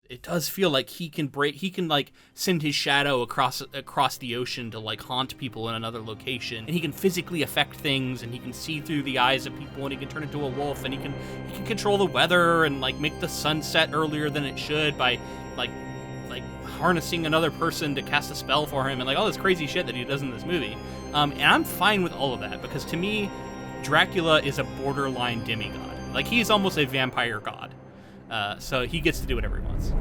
it does feel like he can like send his shadow across the ocean to like haunt people in another location, and he can physically affect things, and he can see through the eyes of people, and he can turn into a wolf, and he can control the weather and like make the sun set earlier than it should by like harnessing another person to cast a spell for him, and like all this crazy shit that he does in this movie. And I'm fine with all of that, because to me, Dracula is a borderline demigod. Like, he's almost a vampire god. So he gets to do whatever he wants.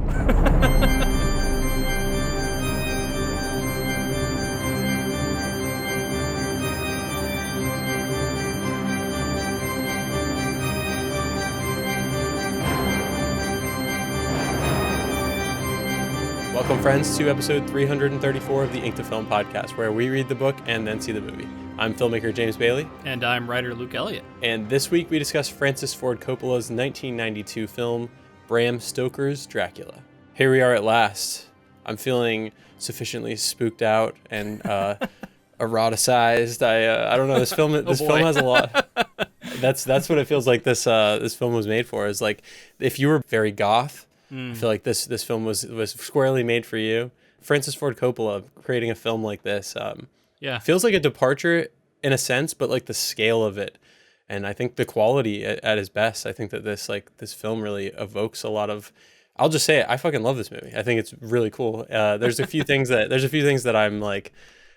Welcome, friends, to episode 334 of the Ink to Film podcast, where we read the book and then see the movie. I'm filmmaker James Bailey. And I'm writer Luke Elliott. And this week we discuss Francis Ford Coppola's 1992 film, Bram Stoker's Dracula. Here we are at last. I'm feeling sufficiently spooked out and eroticized. I don't know, this film has a lot. That's what it feels like this film was made for. Is like, if you were very goth, I feel like this film was squarely made for you. Francis Ford Coppola creating a film like this, feels like a departure in a sense, but like the scale of it, and I think the quality at his best. I think that this film really evokes a lot of. I'll just say it. I fucking love this movie. I think it's really cool. There's a few things that I'm like,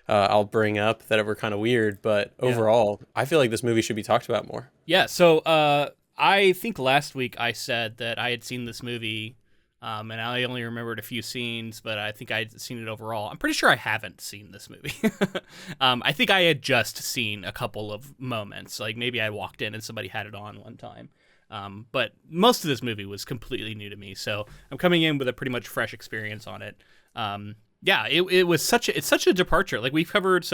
I'll bring up that were kind of weird, but overall, I feel like this movie should be talked about more. Yeah. So I think last week I said that I had seen this movie. And I only remembered a few scenes, but I think I'd seen it overall. I'm pretty sure I haven't seen this movie. I think I had just seen a couple of moments. Like maybe I walked in and somebody had it on one time. But most of this movie was completely new to me. So I'm coming in with a pretty much fresh experience on it. It's such a departure. Like we've covered,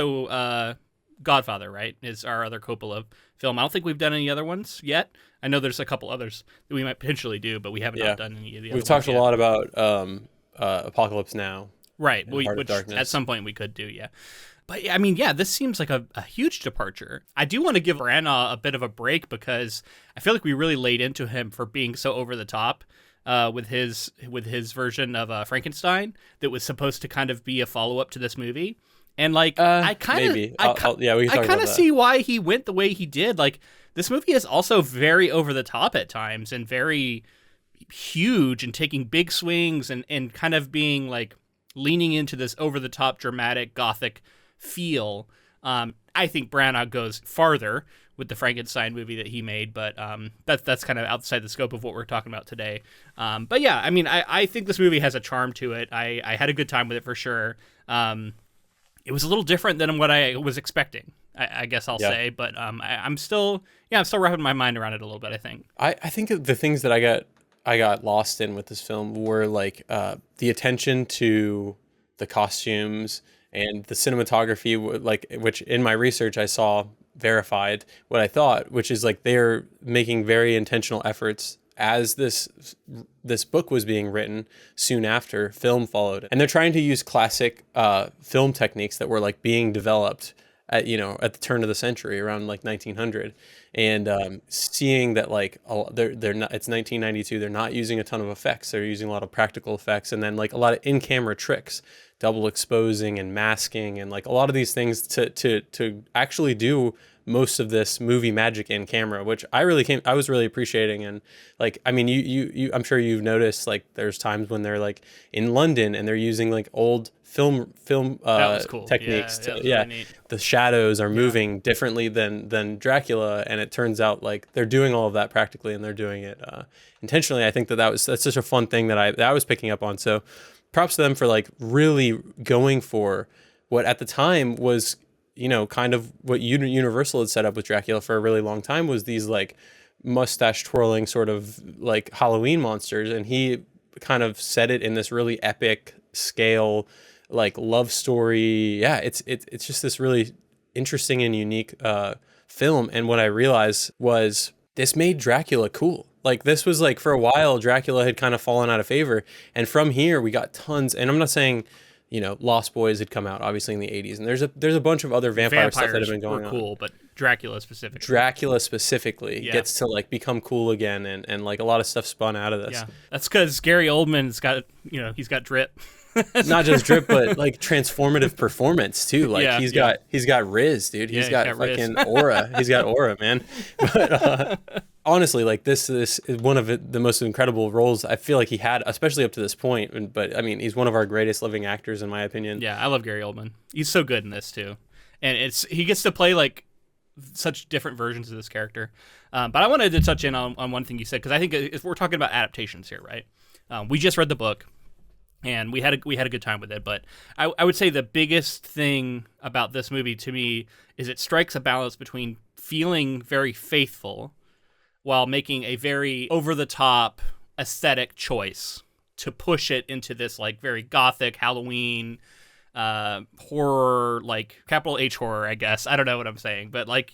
Godfather, right, is our other Coppola film. I don't think we've done any other ones yet. I know there's a couple others that we might potentially do, but we haven't not done any of the other ones. We've talked a lot about Apocalypse Now. Right, which at some point we could do, yeah. But I mean, this seems like a huge departure. I do want to give Branagh a bit of a break, because I feel like we really laid into him for being so over the top with his version of Frankenstein that was supposed to kind of be a follow-up to this movie. And like, I kind of see why he went the way he did. Like, this movie is also very over the top at times and very huge and taking big swings and kind of being like leaning into this over the top dramatic Gothic feel. I think Branagh goes farther with the Frankenstein movie that he made, but that's kind of outside the scope of what we're talking about today. But yeah, I mean, I think this movie has a charm to it. I had a good time with it for sure. It was a little different than what I was expecting, I guess I'll say, but I'm still wrapping my mind around it a little bit, I think. I think the things that I got lost in with this film were like the attention to the costumes and the cinematography, like, which in my research I saw verified what I thought, which is like they're making very intentional efforts. As this book was being written, soon after, film followed, and they're trying to use classic film techniques that were like being developed at the turn of the century, around like 1900, and seeing that like they're not. It's 1992. They're not using a ton of effects. They're using a lot of practical effects, and then like a lot of in-camera tricks, double exposing and masking, and like a lot of these things to actually do most of this movie magic in camera, which I was really appreciating. And like, I mean, you I'm sure you've noticed, like, there's times when they're like in London and they're using like old film cool. techniques really the shadows are moving differently than Dracula, and it turns out like they're doing all of that practically, and they're doing it intentionally. I think that's such a fun thing that I was picking up on. So props to them for like really going for what at the time was, kind of what Universal had set up with Dracula for a really long time, was these like mustache twirling sort of like Halloween monsters. And he kind of set it in this really epic scale, like love story. Yeah, it's just this really interesting and unique film. And what I realized was this made Dracula cool. Like, this was like, for a while, Dracula had kind of fallen out of favor. And from here, we got tons. And I'm not saying, Lost Boys had come out obviously in the 80s, and there's a bunch of other vampire stuff that have been going on. Cool, but Dracula specifically gets to like become cool again, and like a lot of stuff spun out of this. Yeah, that's because Gary Oldman's got, he's got drip. Not just drip, but like transformative performance too. Like he's got Riz, dude. He's got fucking aura. He's got aura, man. But honestly, like this is one of the most incredible roles I feel like he had, especially up to this point. But I mean, he's one of our greatest living actors, in my opinion. Yeah, I love Gary Oldman. He's so good in this too, and he gets to play like such different versions of this character. But I wanted to touch in on one thing you said, because I think if we're talking about adaptations here, right? We just read the book. And we had a good time with it, but I would say the biggest thing about this movie to me is it strikes a balance between feeling very faithful while making a very over-the-top aesthetic choice to push it into this like very gothic Halloween horror, like capital H horror, I guess. I don't know what I'm saying, but like,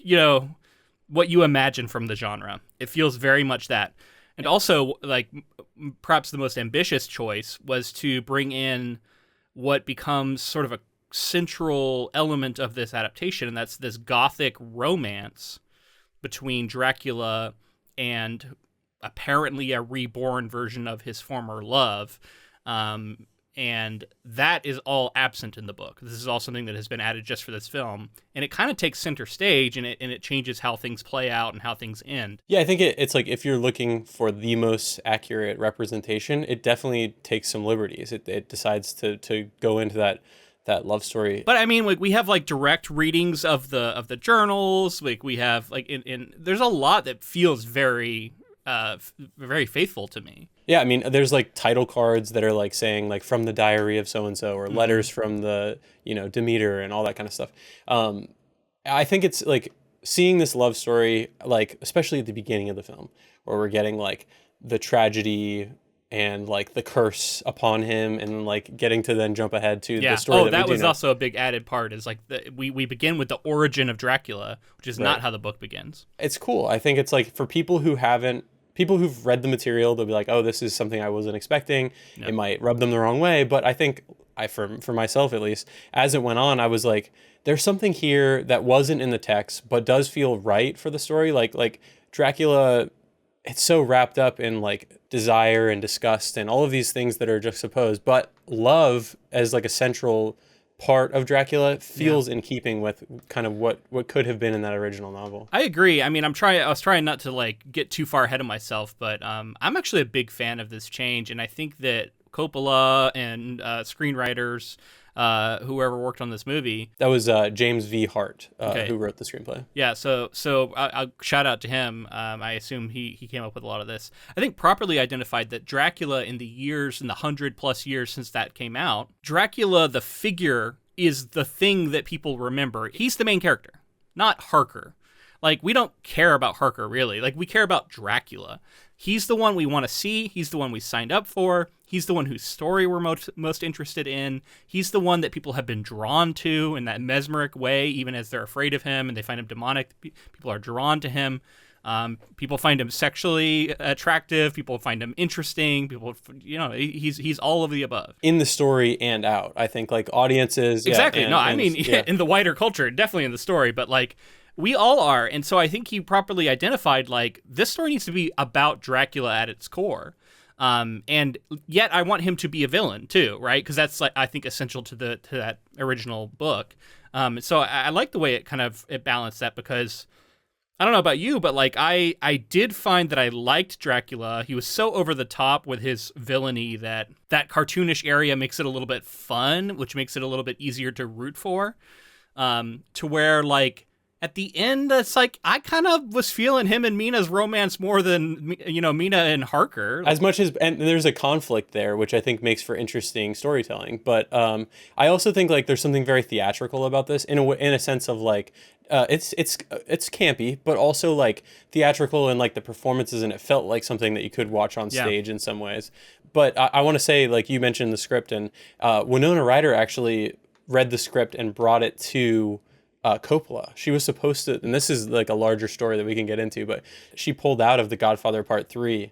what you imagine from the genre. It feels very much that. And also, like, perhaps the most ambitious choice was to bring in what becomes sort of a central element of this adaptation, and that's this gothic romance between Dracula and apparently a reborn version of his former love. And that is all absent in the book. This is all something that has been added just for this film, and it kind of takes center stage, and it changes how things play out and how things end. Yeah, I think it's like if you're looking for the most accurate representation, it definitely takes some liberties. It decides to go into that love story. But I mean, like, we have like direct readings of the journals. Like, we have like in there's a lot that feels very very faithful to me. Yeah, I mean, there's like title cards that are like saying like from the diary of so and so, or letters from the Demeter and all that kind of stuff. I think it's like seeing this love story, like especially at the beginning of the film, where we're getting like the tragedy and like the curse upon him, and like getting to then jump ahead to the story. That was also a big added part. Is like we begin with the origin of Dracula, which is not how the book begins. It's cool. I think it's like for people who've read the material, they'll be like, oh, this is something I wasn't expecting. Yep. It might rub them the wrong way. But I think for myself, at least, as it went on, I was like, there's something here that wasn't in the text, but does feel right for the story. Like Dracula, it's so wrapped up in like desire and disgust and all of these things that are juxtaposed. But love as like a central part of Dracula feels in keeping with kind of what could have been in that original novel. I agree. I mean, I was trying not to like get too far ahead of myself, but I'm actually a big fan of this change, and I think that Coppola and screenwriters, whoever worked on this movie, that was James V. Hart, who wrote the screenplay. Yeah, so I'll shout out to him. I assume he came up with a lot of this. I think properly identified that Dracula in the 100+ years since that came out, Dracula the figure is the thing that people remember. He's the main character, not Harker. Like, we don't care about Harker, really. Like, we care about Dracula. He's the one we want to see. He's the one we signed up for. He's the one whose story we're most interested in. He's the one that people have been drawn to in that mesmeric way, even as they're afraid of him and they find him demonic. People are drawn to him. People find him sexually attractive. People find him interesting. People, he's all of the above. In the story and out. I think, like, audiences. Exactly. In the wider culture, definitely in the story, but, like, we all are. And so I think he properly identified, like, this story needs to be about Dracula at its core. And yet I want him to be a villain too, right? Because that's, like, I think essential to that original book. So I like the way it balanced that, because I don't know about you, but like I did find that I liked Dracula. He was so over the top with his villainy that cartoonish area makes it a little bit fun, which makes it a little bit easier to root for. To where, like, at the end, it's like I kind of was feeling him and Mina's romance more than, Mina and Harker. As much as, and there's a conflict there, which I think makes for interesting storytelling. But I also think, like, there's something very theatrical about this in a sense of, like, it's campy, but also, like, theatrical in, like, the performances, and it felt like something that you could watch on stage in some ways. But I want to say, like, you mentioned the script, and Winona Ryder actually read the script and brought it to Coppola. She was supposed to, and this is like a larger story that we can get into, but she pulled out of The Godfather Part 3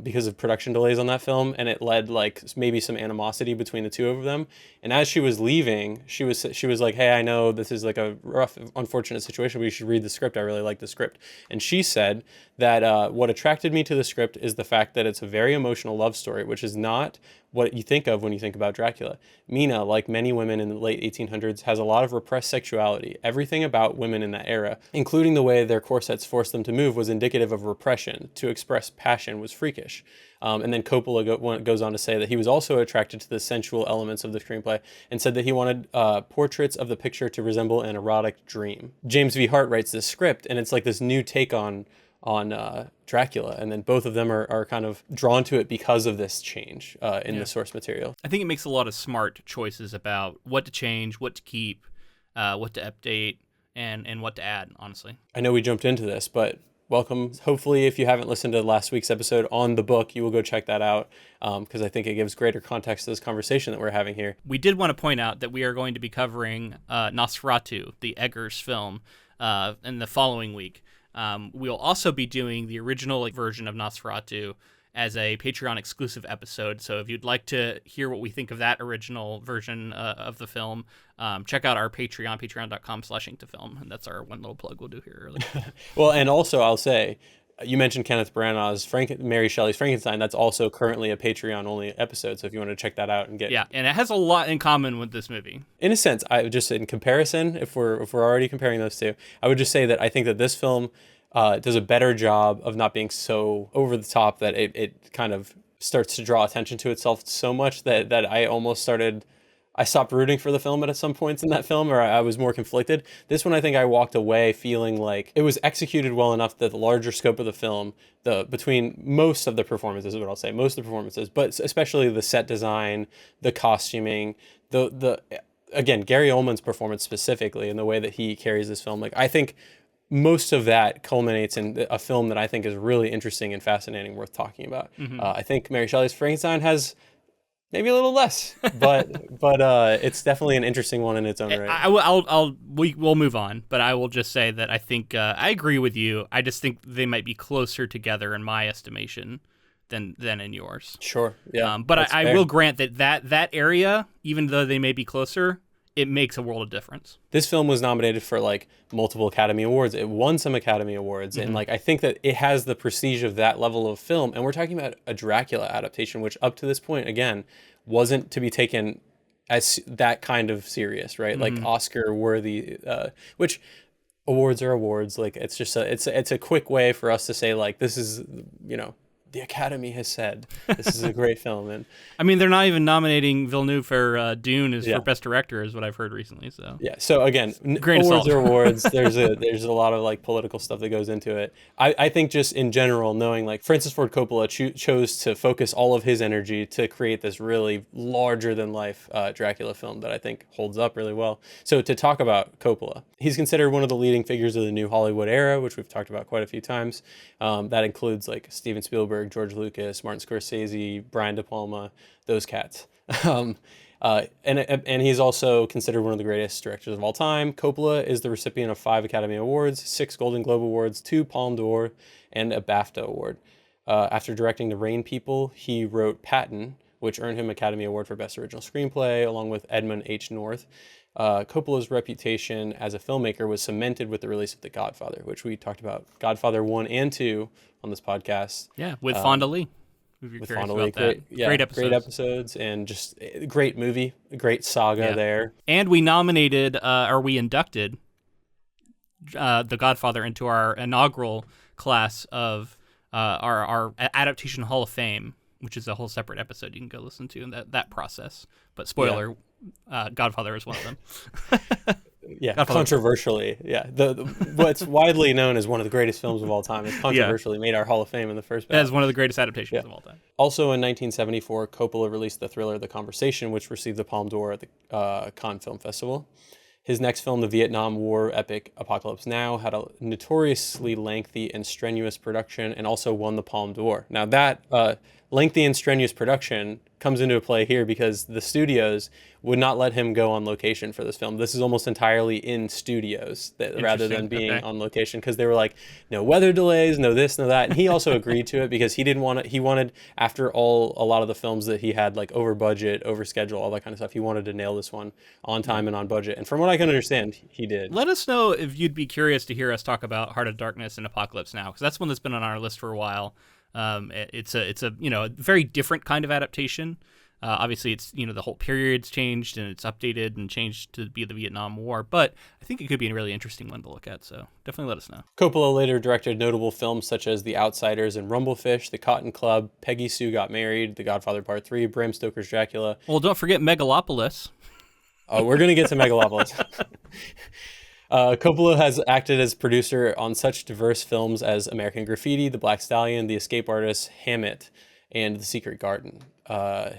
because of production delays on that film, and it led like maybe some animosity between the two of them. And as she was leaving, she was like, "Hey, I know this is like a rough, unfortunate situation, but you should read the script. I really like the script." And she said that what attracted me to the script is the fact that it's a very emotional love story, which is not what you think of when you think about Dracula. Mina, like many women in the late 1800s, has a lot of repressed sexuality. Everything about women in that era, including the way their corsets forced them to move, was indicative of repression. To express passion was freakish. And then Coppola goes on to say that he was also attracted to the sensual elements of the screenplay and said that he wanted portraits of the picture to resemble an erotic dream. James V. Hart writes this script, and it's like this new take on Dracula, and then both of them are kind of drawn to it because of this change in the source material. I think it makes a lot of smart choices about what to change, what to keep, what to update, and what to add, honestly. I know we jumped into this, but welcome. Hopefully, if you haven't listened to last week's episode on the book, you will go check that out, because I think it gives greater context to this conversation that we're having here. We did want to point out that we are going to be covering Nosferatu, the Eggers film, in the following week. We'll also be doing the original version of Nosferatu as a Patreon exclusive episode. So if you'd like to hear what we think of that original version of the film, check out our Patreon, patreon.com/inktofilm. And that's our one little plug we'll do here early. Well, and also I'll say, you mentioned Kenneth Branagh's Mary Shelley's Frankenstein. That's also currently a Patreon-only episode, so if you want to check that out and get... Yeah, and it has a lot in common with this movie. In a sense, in comparison, if we're already comparing those two, I would just say that I think that this film does a better job of not being so over the top that it kind of starts to draw attention to itself so much that I stopped rooting for the film at some points in that film, or I was more conflicted. This one, I think I walked away feeling like it was executed well enough that the larger scope of the film, between most of the performances, is what I'll say, most of the performances, but especially the set design, the costuming, again, Gary Oldman's performance specifically, and the way that he carries this film, like I think most of that culminates in a film that I think is really interesting and fascinating, worth talking about. Mm-hmm. I think Mary Shelley's Frankenstein has maybe a little less, but it's definitely an interesting one in its own right. We'll move on, but I will just say that I think I agree with you. I just think they might be closer together in my estimation than in yours. Sure, yeah. But I will grant that area, even though they may be closer, it makes a world of difference. This film was nominated for like multiple Academy Awards. It won some Academy Awards. Mm-hmm. And like I think that it has the prestige of that level of film. And we're talking about a Dracula adaptation, which up to this point, again, wasn't to be taken as that kind of serious, right? Mm-hmm. Like Oscar worthy, which awards are awards. Like it's just it's a quick way for us to say like, this is, the Academy has said this is a great film. And I mean, they're not even nominating Villeneuve for Dune for Best Director, is what I've heard recently. So yeah. So again, awards are awards. There's a lot of like political stuff that goes into it. I think just in general, knowing like Francis Ford Coppola chose to focus all of his energy to create this really larger than life Dracula film that I think holds up really well. So to talk about Coppola, he's considered one of the leading figures of the new Hollywood era, which we've talked about quite a few times. That includes like Steven Spielberg, George Lucas, Martin Scorsese, Brian De Palma, those cats. And he's also considered one of the greatest directors of all time. Coppola is the recipient of 5 Academy Awards, 6 Golden Globe Awards, 2 Palme d'Or, and a BAFTA Award. After directing The Rain People, he wrote Patton, which earned him Academy Award for Best Original Screenplay, along with Edmund H. North. Coppola's reputation as a filmmaker was cemented with the release of The Godfather, which we talked about, Godfather 1 and 2 on this podcast. Yeah, with Fonda Lee. With Fonda Lee, great episodes, and just a great movie, a great saga there. And we nominated, we inducted The Godfather into our inaugural class of our Adaptation Hall of Fame, which is a whole separate episode you can go listen to in that process. But spoiler, Godfather is one of them. Yeah, Godfather. Controversially, what's widely known as one of the greatest films of all time is controversially made our Hall of Fame in the first place. As one of the greatest adaptations of all time. Also in 1974, Coppola released the thriller The Conversation, which received the Palme d'Or at the Cannes Film Festival. His next film, the Vietnam War epic Apocalypse Now, had a notoriously lengthy and strenuous production and also won the Palme d'Or. Now that lengthy and strenuous production comes into play here because the studios would not let him go on location for this film. This is almost entirely in studios rather than being on location, because they were like, no weather delays, no this, no that. And he also agreed to it because he didn't want to, he wanted, after a lot of the films that he had like over budget, over schedule, all that kind of stuff, he wanted to nail this one on time and on budget. And from what I can understand, he did. Let us know if you'd be curious to hear us talk about Heart of Darkness and Apocalypse Now, because that's one that's been on our list for a while. It's a a very different kind of adaptation. Obviously, it's the whole period's changed and it's updated and changed to be the Vietnam War, but I think it could be a really interesting one to look at. So definitely let us know. Coppola later directed notable films such as The Outsiders and Rumblefish, The Cotton Club, Peggy Sue Got Married, The Godfather Part 3, Bram Stoker's Dracula. Well, don't forget Megalopolis. Oh, we're gonna get to Megalopolis. Coppola has acted as producer on such diverse films as American Graffiti, The Black Stallion, The Escape Artist, Hammett, and The Secret Garden.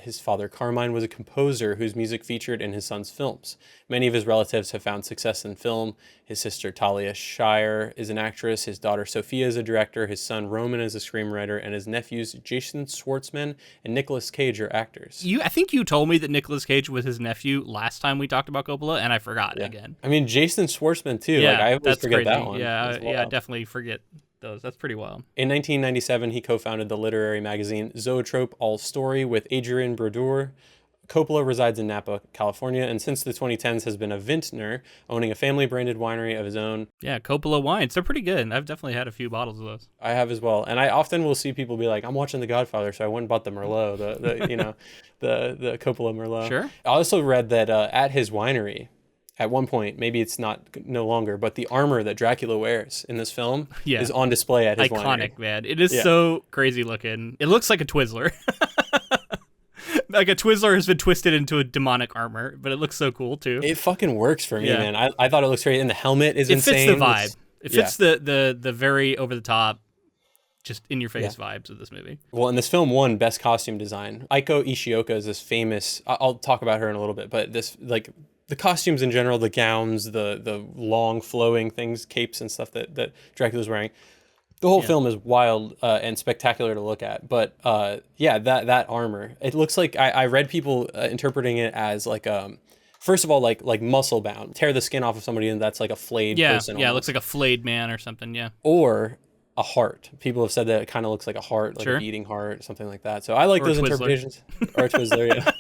His father, Carmine, was a composer whose music featured in his son's films. Many of his relatives have found success in film. His sister, Talia Shire, is an actress. His daughter, Sophia, is a director. His son, Roman, is a screenwriter. And his nephews, Jason Schwartzman and Nicolas Cage, are actors. I think you told me that Nicolas Cage was his nephew last time we talked about Coppola, and I forgot again. I mean, Jason Schwartzman, too. Yeah, I always forget crazy. that one. Yeah, definitely forget those. That's pretty wild. In 1997, he co-founded the literary magazine Zoetrope All Story with Adrian Brodeur. Coppola resides in Napa, California, and since the 2010s has been a vintner, owning a family-branded winery of his own. Yeah, Coppola wines. They're pretty good. I've definitely had a few bottles of those. I have as well. And I often will see people be like, I'm watching The Godfather, so I went and bought the Merlot, the Coppola Merlot. Sure. I also read that at his winery, at one point, maybe it's no longer, but the armor that Dracula wears in this film is on display at his winery. Iconic, man. It is so crazy looking. It looks like a Twizzler. Like a Twizzler has been twisted into a demonic armor, but it looks so cool too. It fucking works for me, man. I thought it looks great, and the helmet is insane. It fits the vibe. It fits the very over the top, just in your face vibes of this movie. Well, and this film won Best Costume Design. Aiko Ishioka is this famous. I'll talk about her in a little bit, but this the costumes in general, the gowns, the long flowing things, capes and stuff that Dracula's wearing. The whole film is wild and spectacular to look at, but that armor, it looks like I read people interpreting it as like first of all like muscle bound, tear the skin off of somebody and that's like a flayed person. Yeah, it looks like a flayed man or something. Yeah, or a heart. People have said that it kind of looks like a heart, like a beating heart, something like that. So I like those interpretations. Or a Twizzler, yeah.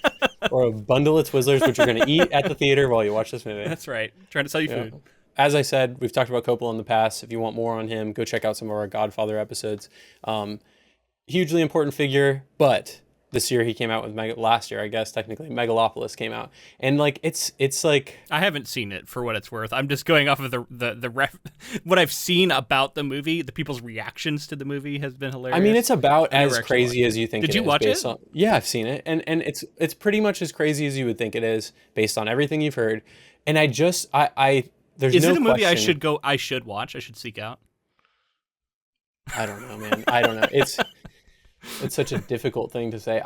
Or a bundle of Twizzlers, which you're going to eat at the theater while you watch this movie. That's right. Trying to sell you food. As I said, we've talked about Coppola in the past. If you want more on him, go check out some of our Godfather episodes. Hugely important figure, but this year he came out with last year, I guess technically Megalopolis came out, and like it's like I haven't seen it for what it's worth. I'm just going off of the what I've seen about the movie. The people's reactions to the movie has been hilarious. I mean, it's about as crazy as you think. Did you watch it? Yeah, I've seen it, and it's pretty much as crazy as you would think it is based on everything you've heard. And I there's is no it a movie question. I should watch? I should seek out. I don't know, man. I don't know. It's such a difficult thing to say.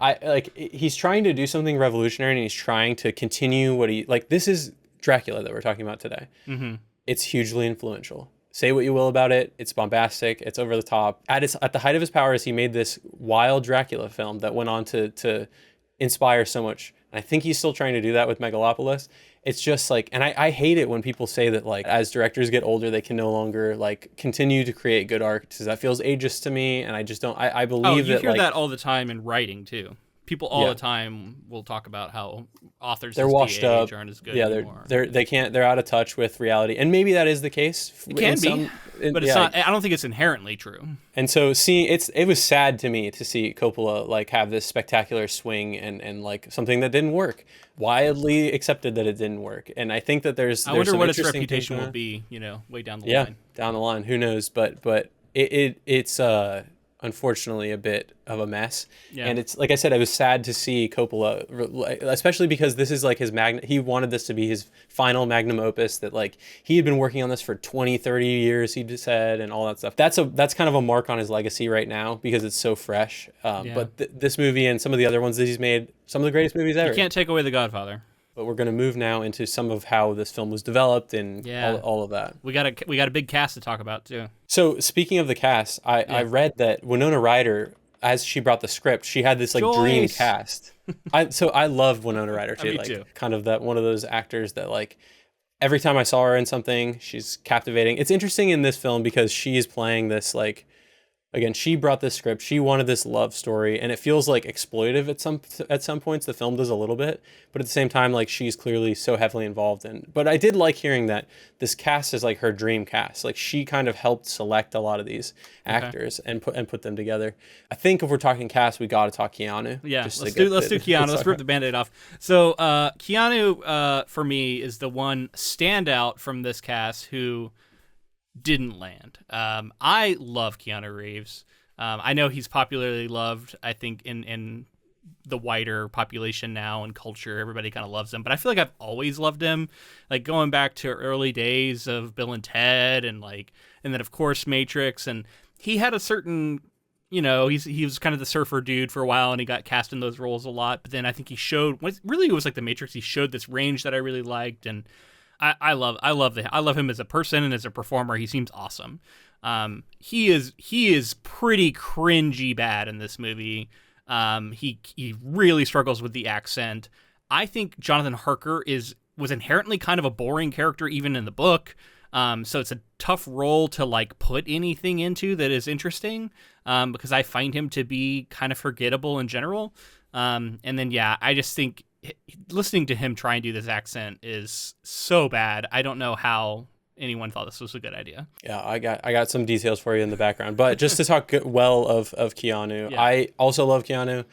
He's trying to do something revolutionary and he's trying to continue what this is Dracula that we're talking about today. Mm-hmm. It's hugely influential. Say what you will about it. It's bombastic. It's over the top. At the height of his powers, he made this wild Dracula film that went on to inspire so much. And I think he's still trying to do that with Megalopolis. It's just like, and I hate it when people say that like as directors get older, they can no longer like continue to create good art because that feels ageist to me. And I just don't, I believe that. You hear that all the time in writing too. People all the time will talk about how authors they're washed up, aren't as good anymore. They're out of touch with reality, and maybe that is the case. It can be, but it's not. I don't think it's inherently true. And so, it was sad to me to see Coppola like have this spectacular swing and like something that didn't work. Widely accepted that it didn't work, and I think that there's. I wonder what its reputation will be. Way down the line. Yeah, down the line. Who knows? But it's unfortunately a bit of a mess. Yeah. And it's like I said, I was sad to see Coppola, especially because this is like his he wanted this to be his final magnum opus, that like he had been working on this for 20, 30 years, he said, and all that stuff. That's kind of a mark on his legacy right now because it's so fresh. But this movie and some of the other ones that he's made, some of the greatest movies ever. You can't take away The Godfather. But we're going to move now into some of how this film was developed and all of that. We got a big cast to talk about too. So speaking of the cast, I read that Winona Ryder as she brought the script, she had this like dream cast. I love Winona Ryder too. Me too. Kind of that one of those actors that like every time I saw her in something, she's captivating. It's interesting in this film because she is playing this like, again, she brought this script. She wanted this love story, and it feels like exploitive at some points. The film does a little bit, but at the same time, like she's clearly so heavily involved in. But I did like hearing that this cast is like her dream cast. Like she kind of helped select a lot of these actors and put them together. I think if we're talking cast, we got to talk Keanu. Yeah, let's do Keanu. Let's rip the Band-Aid off. So Keanu, for me, is the one standout from this cast who didn't land. I love Keanu Reeves. I know he's popularly loved, I think, in the wider population now and culture. Everybody kind of loves him, but I feel like I've always loved him. Like going back to early days of Bill and Ted and then of course Matrix, and he had a certain, he was kind of the surfer dude for a while and he got cast in those roles a lot, but then I think he showed, really it was like the Matrix, he showed this range that I really liked, and I love him as a person and as a performer. He seems awesome. He is pretty cringy bad in this movie. He really struggles with the accent. I think Jonathan Harker was inherently kind of a boring character even in the book. So it's a tough role to like put anything into that is interesting. Because I find him to be kind of forgettable in general. And then I just think listening to him try and do this accent is so bad. I don't know how anyone thought this was a good idea. Yeah, I got some details for you in the background, but just to talk well of Keanu, I also love Keanu.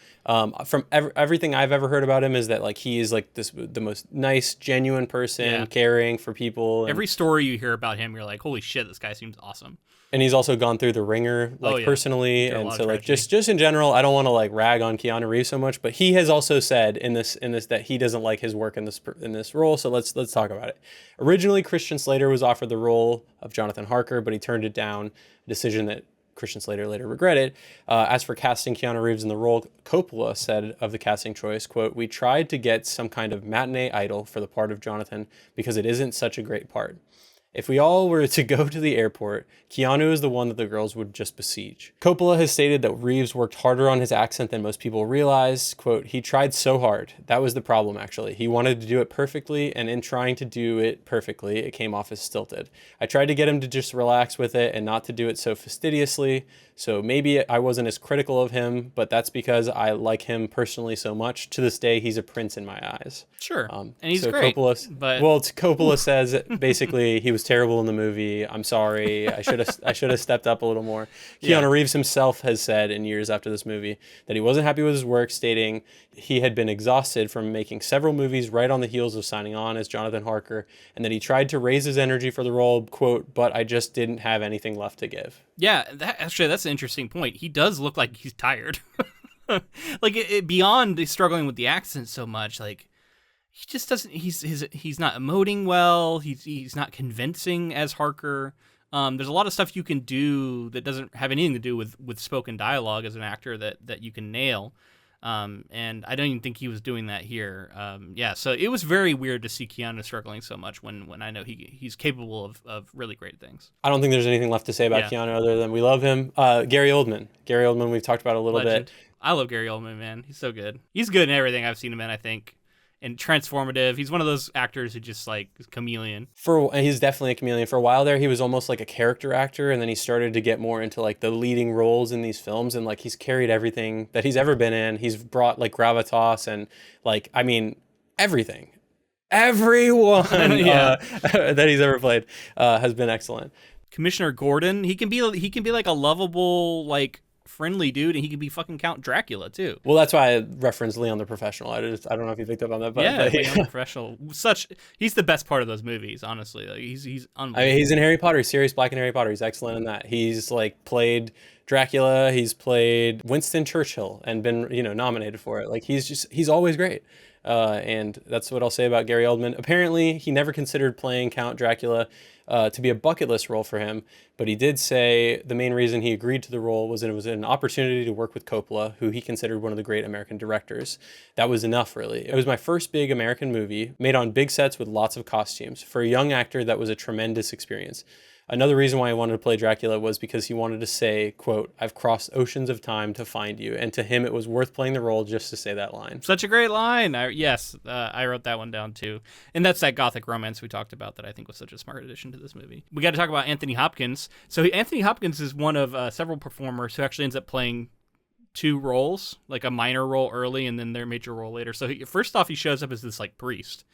From everything I've ever heard about him is that like he is like the most nice, genuine person, caring for people. Every story you hear about him, you're like, holy shit, this guy seems awesome. And he's also gone through the ringer, personally, and so like just in general, I don't want to like rag on Keanu Reeves so much, but he has also said in this that he doesn't like his work in this role. So let's talk about it. Originally, Christian Slater was offered the role of Jonathan Harker, but he turned it down. A decision that Christian Slater later regretted. As for casting Keanu Reeves in the role, Coppola said of the casting choice, quote, "We tried to get some kind of matinee idol for the part of Jonathan because it isn't such a great part. If we all were to go to the airport, Keanu is the one that the girls would just besiege." Coppola has stated that Reeves worked harder on his accent than most people realize. Quote, "He tried so hard. That was the problem, actually. He wanted to do it perfectly, and in trying to do it perfectly, it came off as stilted. I tried to get him to just relax with it and not to do it so fastidiously. So maybe I wasn't as critical of him, but that's because I like him personally so much. To this day, he's a prince in my eyes." Sure, and he's great. Coppola says basically he was terrible in the movie. I'm sorry. I should have stepped up a little more. Keanu Reeves himself has said in years after this movie that he wasn't happy with his work, stating he had been exhausted from making several movies right on the heels of signing on as Jonathan Harker, and that he tried to raise his energy for the role, quote, "but I just didn't have anything left to give." Yeah, that's an interesting point. He does look like he's tired. Like beyond struggling with the accent so much, like he just doesn't. He's not emoting well. He's not convincing as Harker. There's a lot of stuff you can do that doesn't have anything to do with spoken dialogue as an actor that you can nail. And I don't even think he was doing that here. So it was very weird to see Keanu struggling so much when I know he's capable of really great things. I don't think there's anything left to say about Keanu other than we love him. Gary Oldman, we've talked about a little bit. I love Gary Oldman, man. He's so good. He's good in everything I've seen him in, I think. And transformative. He's one of those actors who just like is chameleon. He's definitely a chameleon. For a while there, he was almost like a character actor, and then he started to get more into like the leading roles in these films, and like he's carried everything that he's ever been in. He's brought like gravitas and like everything. Everyone that he's ever played has been excellent. Commissioner Gordon, he can be like a lovable, like friendly dude, and he can be fucking Count Dracula too. Well, that's why I referenced Leon the Professional. I don't know if you picked up on that, but Leon the Professional. He's the best part of those movies, honestly. Like, he's unbelievable. I mean, he's in Harry Potter. He's Sirius Black in Harry Potter. He's excellent in that. He's like played Dracula. He's played Winston Churchill and been nominated for it. Like he's always great. And that's what I'll say about Gary Oldman. Apparently, he never considered playing Count Dracula to be a bucket list role for him, but he did say the main reason he agreed to the role was that it was an opportunity to work with Coppola, who he considered one of the great American directors. That was enough, really. It was my first big American movie, made on big sets with lots of costumes. For a young actor, that was a tremendous experience. Another reason why he wanted to play Dracula was because he wanted to say, quote, "I've crossed oceans of time to find you." And to him, it was worth playing the role just to say that line. Such a great line. I wrote that one down too. And that's that Gothic romance we talked about that I think was such a smart addition to this movie. We got to talk about Anthony Hopkins. So Anthony Hopkins is one of several performers who actually ends up playing two roles, like a minor role early and then their major role later. So first off, he shows up as this like priest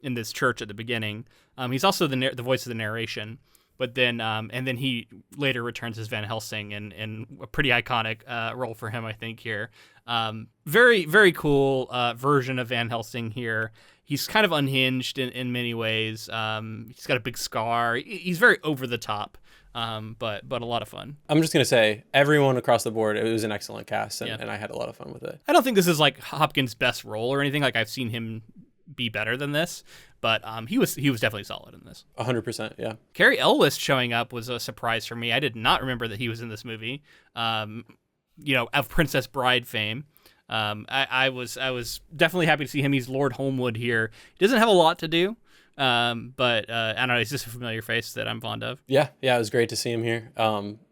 in this church at the beginning. He's also the voice of the narration. But then, and then he later returns as Van Helsing in a pretty iconic role for him, I think, here. Very, very cool version of Van Helsing here. He's kind of unhinged in many ways. He's got a big scar. He's very over the top, but a lot of fun. I'm just going to say, everyone across the board, it was an excellent cast, and I had a lot of fun with it. I don't think this is like Hopkins' best role or anything. Like, I've seen him be better than this, but he was definitely solid in this. 100%, yeah. Cary Elwes showing up was a surprise for me. I did not remember that he was in this movie. Of Princess Bride fame. I was definitely happy to see him. He's Lord Holmwood here. He doesn't have a lot to do, but I don't know. He's just a familiar face that I'm fond of. Yeah, it was great to see him here.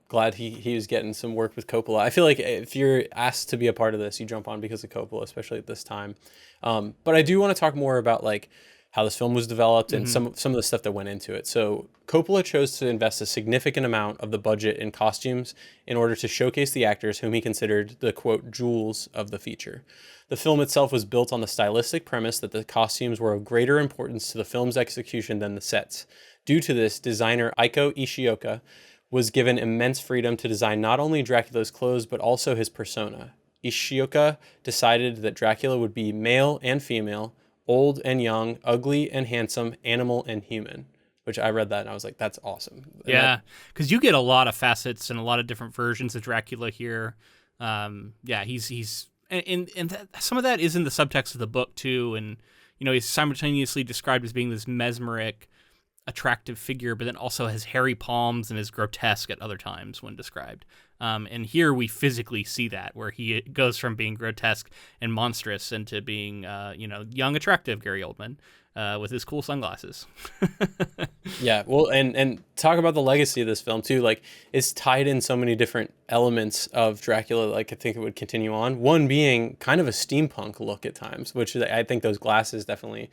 Glad he was getting some work with Coppola. I feel like if you're asked to be a part of this, you jump on because of Coppola, especially at this time. But I do want to talk more about like how this film was developed and some of the stuff that went into it. So Coppola chose to invest a significant amount of the budget in costumes in order to showcase the actors whom he considered the, quote, jewels of the feature. The film itself was built on the stylistic premise that the costumes were of greater importance to the film's execution than the sets. Due to this, designer Eiko Ishioka was given immense freedom to design not only Dracula's clothes, but also his persona. Ishioka decided that Dracula would be male and female, old and young, ugly and handsome, animal and human, which I read that and I was like, that's awesome. Yeah, because you get a lot of facets and a lot of different versions of Dracula here. He's some of that is in the subtext of the book too, and he's simultaneously described as being this mesmeric, attractive figure, but then also has hairy palms and is grotesque at other times when described. And here we physically see that, where he goes from being grotesque and monstrous into being, young, attractive Gary Oldman with his cool sunglasses. Yeah, well, and talk about the legacy of this film too. Like, it's tied in so many different elements of Dracula. Like, I think it would continue on. One being kind of a steampunk look at times, which I think those glasses definitely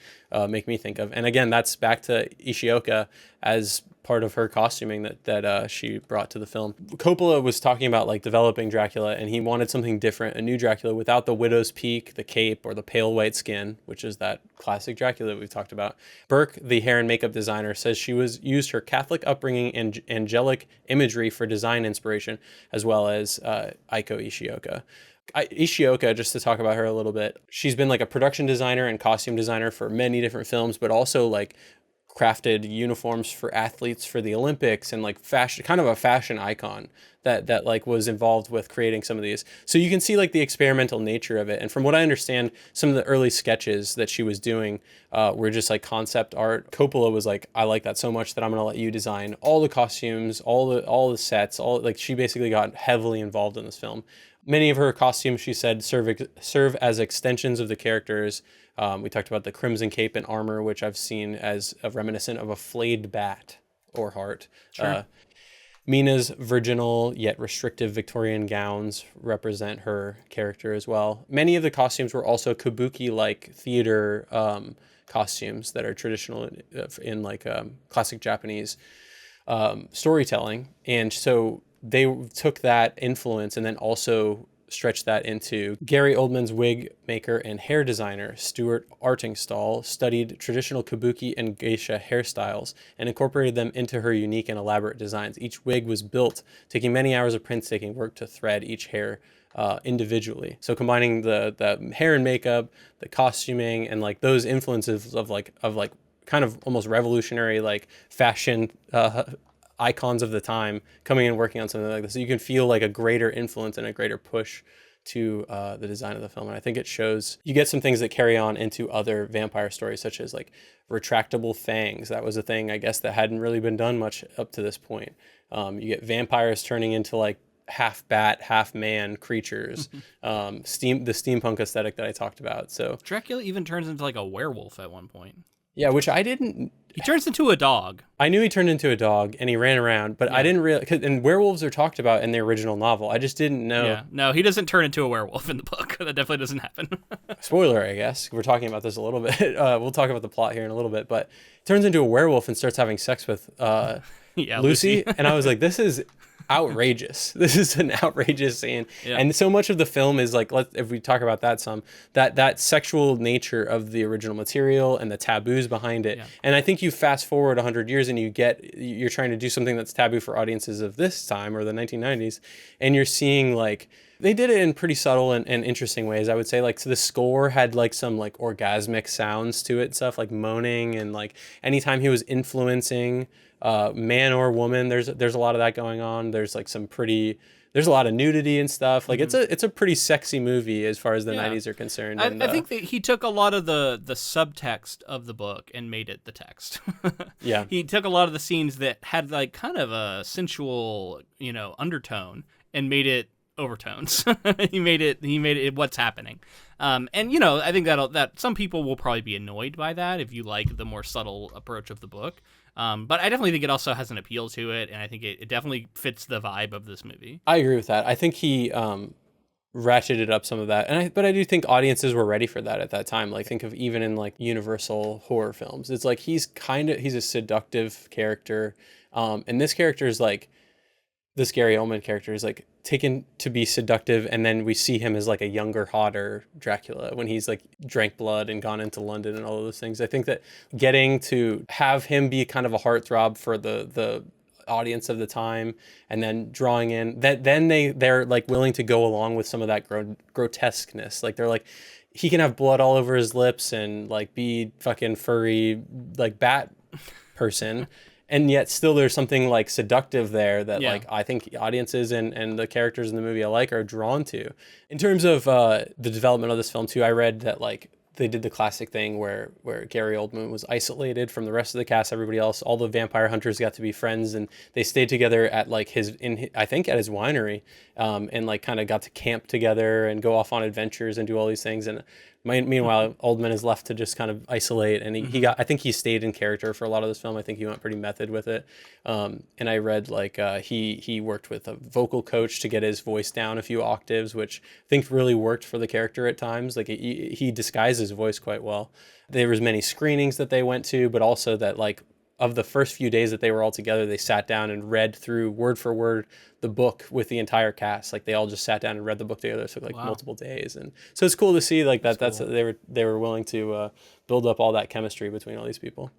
make me think of. And again, that's back to Ishioka as part of her costuming that she brought to the film. Coppola was talking about like developing Dracula, and he wanted something different, a new Dracula without the widow's peak, the cape, or the pale white skin, which is that classic Dracula that we've talked about. Burke, the hair and makeup designer, says she used her Catholic upbringing and angelic imagery for design inspiration, as well as Eiko Ishioka. Ishioka, just to talk about her a little bit, she's been like a production designer and costume designer for many different films, but also like crafted uniforms for athletes for the Olympics and like fashion, kind of a fashion icon that like was involved with creating some of these. So you can see like the experimental nature of it. And from what I understand, some of the early sketches that she was doing were just like concept art. Coppola was like, I like that so much that I'm going to let you design all the costumes, all the sets, like she basically got heavily involved in this film. Many of her costumes, she said, serve as extensions of the characters. We talked about the crimson cape and armor, which I've seen as a reminiscent of a flayed bat or heart. Sure. Mina's virginal yet restrictive Victorian gowns represent her character as well. Many of the costumes were also kabuki-like theater costumes that are traditional in like classic Japanese storytelling. And so they took that influence and then also stretched that into Gary Oldman's wig maker and hair designer, Stuart Artingstall, studied traditional kabuki and geisha hairstyles and incorporated them into her unique and elaborate designs. Each wig was built, taking many hours of painstaking work to thread each hair individually. So combining the hair and makeup, the costuming, and like those influences of kind of almost revolutionary like fashion icons of the time coming and working on something like this. So you can feel like a greater influence and a greater push to the design of the film. And I think it shows, you get some things that carry on into other vampire stories, such as like retractable fangs. That was a thing, I guess, that hadn't really been done much up to this point. You get vampires turning into like half bat, half man creatures, the steampunk aesthetic that I talked about. So Dracula even turns into like a werewolf at one point. Yeah, which I didn't He turns into a dog. I knew he turned into a dog and he ran around, but I didn't realize. And werewolves are talked about in the original novel. I just didn't know. Yeah, no, he doesn't turn into a werewolf in the book. That definitely doesn't happen. Spoiler, I guess. We're talking about this a little bit. We'll talk about the plot here in a little bit, but turns into a werewolf and starts having sex with Lucy. And I was like, this is outrageous. This is an outrageous scene. Yeah. And so much of the film is like, if we talk about that some, that sexual nature of the original material and the taboos behind it. Yeah. And I think you fast forward 100 years and you're trying to do something that's taboo for audiences of this time or the 1990s. And you're seeing like, they did it in pretty subtle and interesting ways, I would say. Like, so the score had like some like orgasmic sounds to it, stuff like moaning, and like anytime he was influencing man or woman, there's a lot of that going on. There's like there's a lot of nudity and stuff. Like it's a pretty sexy movie as far as the 90s are concerned. I think that he took a lot of the subtext of the book and made it the text. Yeah. He took a lot of the scenes that had like kind of a sensual, undertone and made it overtones. he made it what's happening. And I think that some people will probably be annoyed by that if you like the more subtle approach of the book. But I definitely think it also has an appeal to it, and I think it definitely fits the vibe of this movie. I agree with that. I think he ratcheted up some of that, but I do think audiences were ready for that at that time. Like, think of even in like Universal horror films, it's like he's a seductive character, and this character is like, this Gary Oldman character is like taken to be seductive, and then we see him as like a younger, hotter Dracula when he's like drank blood and gone into London and all of those things. I think that getting to have him be kind of a heartthrob for the audience of the time, and then drawing in that, then they're like willing to go along with some of that grotesqueness. Like, they're like, he can have blood all over his lips and like be fucking furry like bat person. And yet still there's something like seductive there that like I think audiences and the characters in the movie alike are drawn to. In terms of the development of this film too, I read that like they did the classic thing where Gary Oldman was isolated from the rest of the cast, everybody else, all the vampire hunters got to be friends, and they stayed together at like I think at his winery, and like kind of got to camp together and go off on adventures and do all these things. And meanwhile, Oldman is left to just kind of isolate, and I think he stayed in character for a lot of this film. I think he went pretty method with it. And I read like he worked with a vocal coach to get his voice down a few octaves, which I think really worked for the character at times. Like he disguised his voice quite well. There was many screenings that they went to, but also that like of the first few days that they were all together, they sat down and read through word for word the book with the entire cast. Like, they all just sat down and read the book together. It took like multiple days, and so it's cool to see like that's cool. They were willing to build up all that chemistry between all these people.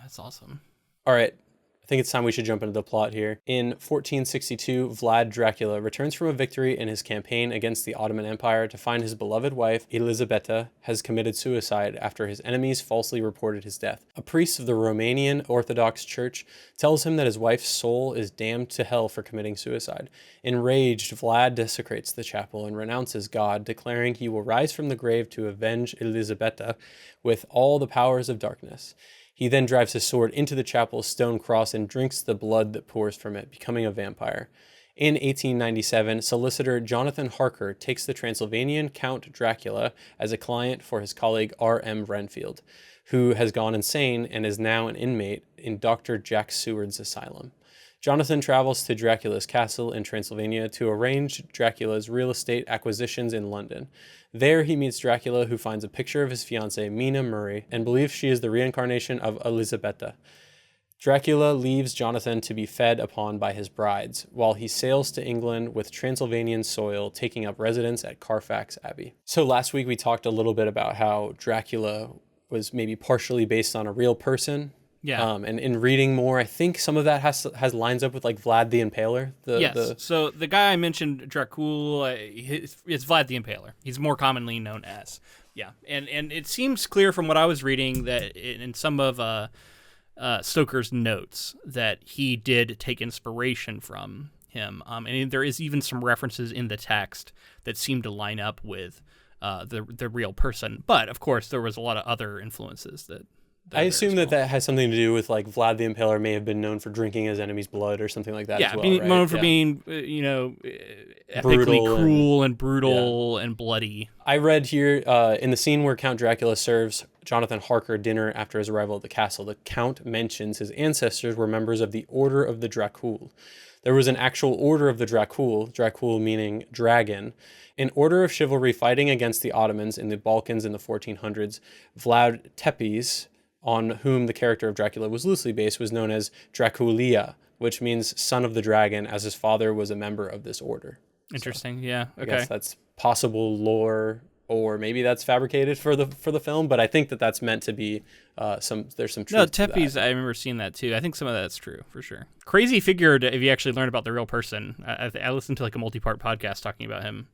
That's awesome. All right, I think it's time we should jump into the plot here. In 1462, Vlad Dracula returns from a victory in his campaign against the Ottoman Empire to find his beloved wife, Elisabeta, has committed suicide after his enemies falsely reported his death. A priest of the Romanian Orthodox Church tells him that his wife's soul is damned to hell for committing suicide. Enraged, Vlad desecrates the chapel and renounces God, declaring he will rise from the grave to avenge Elisabeta with all the powers of darkness. He then drives his sword into the chapel's stone cross and drinks the blood that pours from it, becoming a vampire. In 1897, solicitor Jonathan Harker takes the Transylvanian Count Dracula as a client for his colleague R.M. Renfield, who has gone insane and is now an inmate in Dr. Jack Seward's asylum. Jonathan travels to Dracula's castle in Transylvania to arrange Dracula's real estate acquisitions in London. There he meets Dracula, who finds a picture of his fiancée, Mina Murray, and believes she is the reincarnation of Elisabeta. Dracula leaves Jonathan to be fed upon by his brides, while he sails to England with Transylvanian soil, taking up residence at Carfax Abbey. So last week we talked a little bit about how Dracula was maybe partially based on a real person. Yeah. And in reading more, I think some of that has lines up with like Vlad the Impaler. So the guy I mentioned, Dracula, it's Vlad the Impaler. He's more commonly known as. Yeah. And it seems clear from what I was reading that in some of Stoker's notes that he did take inspiration from him. And there is even some references in the text that seem to line up with the real person. But of course, there was a lot of other influences that I assume that has something to do with like Vlad the Impaler may have been known for drinking his enemy's blood or something like that. Yeah, as well, being known for being epically cruel and brutal and bloody. I read here in the scene where Count Dracula serves Jonathan Harker dinner after his arrival at the castle, the Count mentions his ancestors were members of the Order of the Dracul. There was an actual Order of the Dracul, Dracul meaning dragon, an order of chivalry fighting against the Ottomans in the Balkans in the 1400s. Vlad Tepes, on whom the character of Dracula was loosely based, was known as Draculia, which means son of the dragon, as his father was a member of this order. Interesting. So, yeah. Okay. I guess that's possible lore, or maybe that's fabricated for the film. But I think that that's meant to be there's some truth. No, to Tepes. that. I remember seeing that too. I think some of that's true for sure. Crazy figure if you actually learn about the real person. I listened to like a multi-part podcast talking about him.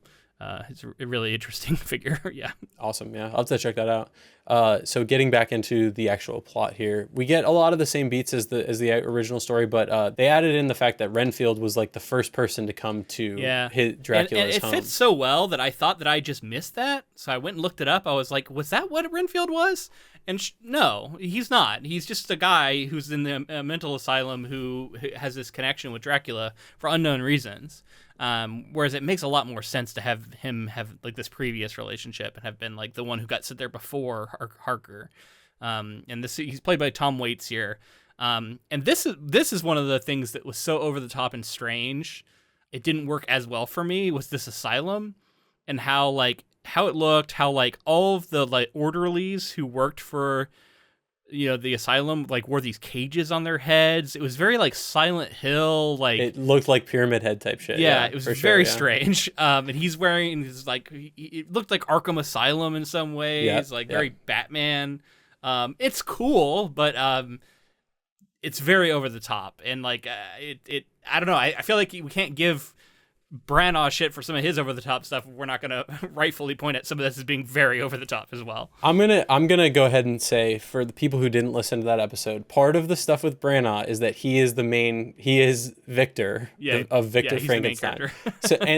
It's a really interesting figure. Yeah. Awesome. Yeah, I'll have to check that out. So getting back into the actual plot here, we get a lot of the same beats as the original story, but they added in the fact that Renfield was like the first person to come to hit Dracula's and home. It fits so well that I thought that I just missed that. So I went and looked it up. I was like, was that what Renfield was? And no, he's not. He's just a guy who's in the mental asylum who has this connection with Dracula for unknown reasons. Whereas it makes a lot more sense to have him have like this previous relationship and have been like the one who got sent there before Harker. And he's played by Tom Waits here. And this is one of the things that was so over the top and strange. It didn't work as well for me, was this asylum and how it looked, how like all of the like orderlies who worked for the asylum like wore these cages on their heads. It was very like Silent Hill, like it looked like Pyramid Head type shit. Yeah, it was very strange. And he's wearing his it looked like Arkham Asylum in some ways, very Batman. It's cool, but it's very over the top, and like it I don't know. I feel like we can't give Branagh shit for some of his over the top stuff. We're not gonna rightfully point at some of this as being very over the top as well. I'm gonna go ahead and say, for the people who didn't listen to that episode, part of the stuff with Branagh is that he is Victor of Victor Frankenstein.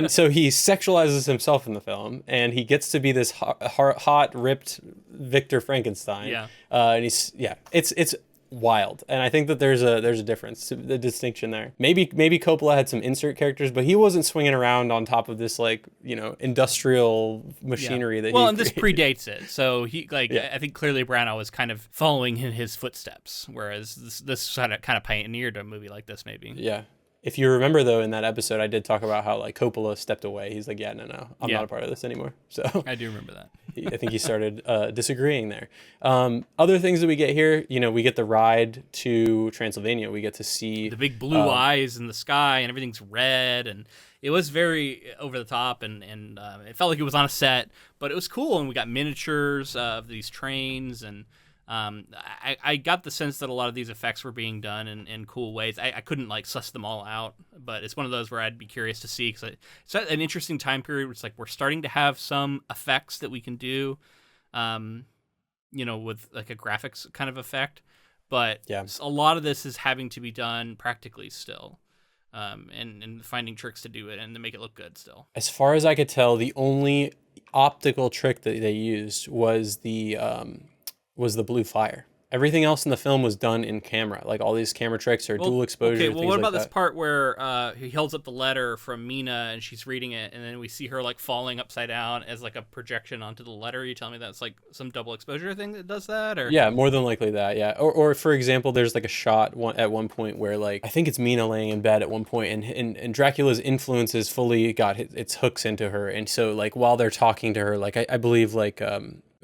so he sexualizes himself in the film, and he gets to be this hot ripped Victor Frankenstein. Yeah. And it's wild, and I think that there's a difference, the distinction there. Maybe Coppola had some insert characters, but he wasn't swinging around on top of this industrial machinery that. Well, and this predates it, so I think clearly Branagh was kind of following in his footsteps, whereas this kind of pioneered a movie like this, maybe. Yeah. If you remember, though, in that episode, I did talk about how Coppola stepped away. He's like, yeah, no, I'm not a part of this anymore. So I do remember that. I think he started disagreeing there. Other things that we get here, we get the ride to Transylvania. We get to see the big blue eyes in the sky, and everything's red, and it was very over the top, and it felt like it was on a set, but it was cool, and we got miniatures of these trains, and I got the sense that a lot of these effects were being done in cool ways. I couldn't suss them all out, but it's one of those where I'd be curious to see, because it's an interesting time period where it's we're starting to have some effects that we can do, with a graphics kind of effect, but a lot of this is having to be done practically still, and finding tricks to do it and to make it look good still. As far as I could tell, the only optical trick that they used was the blue fire. Everything else in the film was done in camera. All these camera tricks or dual exposure. Okay, well, what about this part where he holds up the letter from Mina and she's reading it, and then we see her falling upside down as a projection onto the letter? You telling me that's some double exposure thing that does that, or? Yeah, more than likely that. Yeah, or for example, there's a shot at one point where I think it's Mina laying in bed at one point, and Dracula's influences fully got its hooks into her, and so while they're talking to her, I believe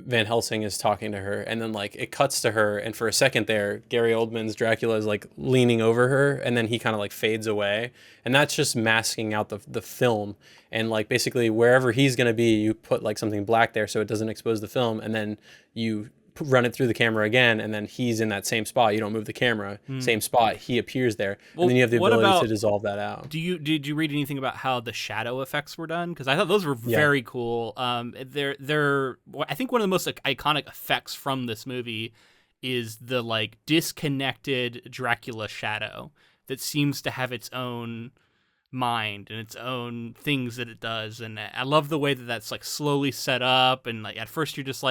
Van Helsing is talking to her, and then it cuts to her, and for a second there, Gary Oldman's Dracula is leaning over her, and then he kind of fades away, and that's just masking out the film, and basically wherever he's gonna be, you put something black there so it doesn't expose the film, and then you run it through the camera again, and then he's in that same spot. You don't move the camera, same spot. He appears there, and then you have the ability to dissolve that out. Did you read anything about how the shadow effects were done? Because I thought those were very cool. They're I think one of the most iconic effects from this movie is the disconnected Dracula shadow that seems to have its own mind and its own things that it does, and I love the way that that's slowly set up, and at first you're just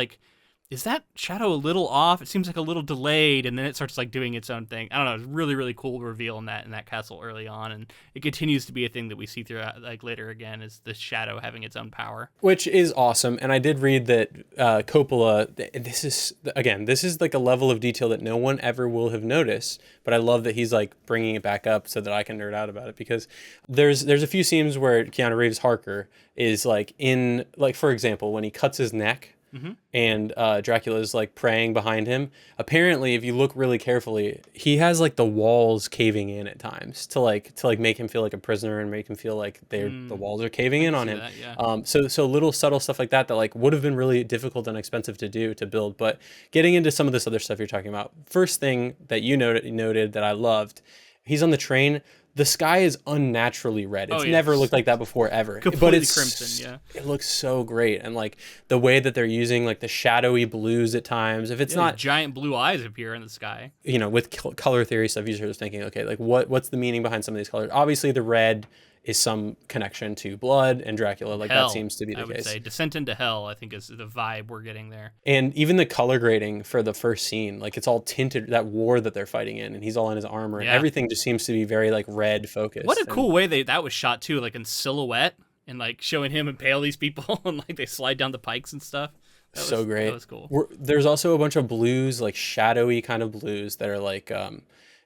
is that shadow a little off? It seems like a little delayed, and then it starts like doing its own thing. I don't know. It's really, really cool reveal in that castle early on, and it continues to be a thing that we see throughout, like later again, is the shadow having its own power, which is awesome. And I did read that Coppola. This is like a level of detail that no one ever will have noticed. But I love that he's like bringing it back up so that I can nerd out about it, because there's a few scenes where Keanu Reeves Harker is like in, like, for example, when he cuts his neck. Mm-hmm. And Dracula is like praying behind him. Apparently, if you look really carefully, he has like the walls caving in at times to make him feel like a prisoner and make him feel like the walls are caving in on him. That, yeah. So little subtle stuff like that like would have been really difficult and expensive to build. But getting into some of this other stuff you're talking about, first thing that you noted that I loved, he's on the train. The sky is unnaturally red. It's never looked like that before, ever. Completely but it's crimson, yeah. It looks so great. And like the way that they're using like the shadowy blues at times. If it's not giant blue eyes appear in the sky. You know, with color theory stuff, you're just thinking, okay, like what's the meaning behind some of these colors? Obviously the red is some connection to blood and Dracula. Like hell, that seems to be the case. I would say Descent into Hell, I think, is the vibe we're getting there. And even the color grading for the first scene, like it's all tinted, that war that they're fighting in, and he's all in his armor, and everything just seems to be very like red focused. What a cool way that was shot too, like in silhouette and like showing him impale these people and like they slide down the pikes and stuff. So great. That was cool. There's also a bunch of blues, like shadowy kind of blues that are like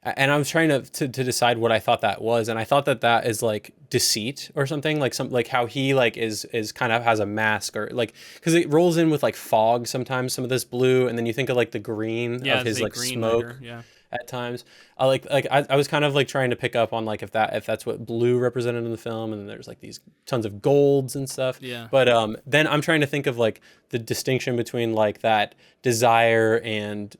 and I was trying to decide what I thought that was, and I thought that is like deceit or something, like how he like is kind of has a mask, or like, because it rolls in with like fog sometimes, some of this blue, and then you think of like the green of his like smoke at times. I was kind of like trying to pick up on like if that's what blue represented in the film, and then there's like these tons of golds and stuff. Yeah. But then I'm trying to think of like the distinction between like that desire and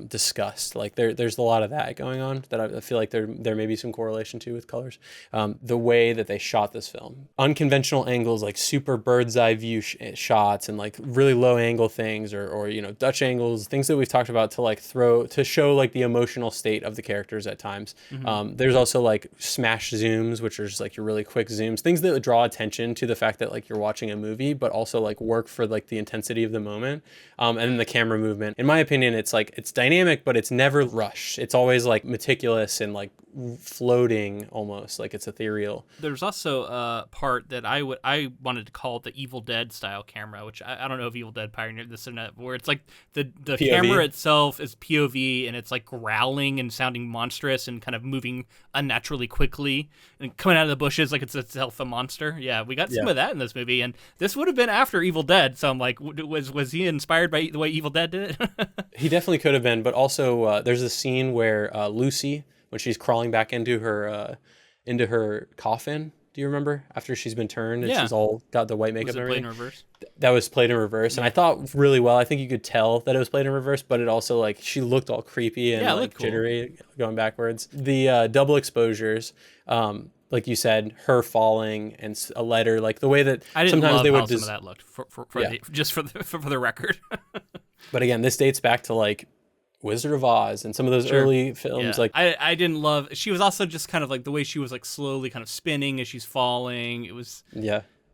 disgust. Like there's a lot of that going on that I feel like there may be some correlation to with colors. The way that they shot this film, unconventional angles, like super bird's eye view shots, and like really low angle things, or you know, Dutch angles, things that we've talked about to show like the emotional state of the characters at times. Mm-hmm. There's also like smash zooms, which are just like your really quick zooms, things that draw attention to the fact that like you're watching a movie, but also like work for like the intensity of the moment. And then the camera movement, in my opinion, it's like it's dynamic, but it's never rushed. It's always like meticulous and like floating, almost like it's ethereal. There's also a part that I wanted to call the Evil Dead style camera, which I don't know if Evil Dead pioneered this or not, where it's like the camera itself is POV, and it's like growling and sounding monstrous and kind of moving unnaturally quickly and coming out of the bushes like it's itself a monster. Yeah, we got some of that in this movie, and this would have been after Evil Dead, so I'm like, was he inspired by the way Evil Dead did it? He definitely could have been, but also there's a scene where Lucy, when she's crawling back into her coffin, do you remember? After she's been turned and she's all got the white makeup and everything. Played in reverse? That was played in reverse, and I thought really well. I think you could tell that it was played in reverse, but it also like she looked all creepy and like jittery going backwards. The double exposures, like you said, her falling and a letter, like the way that sometimes they would some of that looked for the record. But again, this dates back to like Wizard of Oz and some of those early films. Like I didn't love. She was also just kind of like the way she was like slowly kind of spinning as she's falling. It was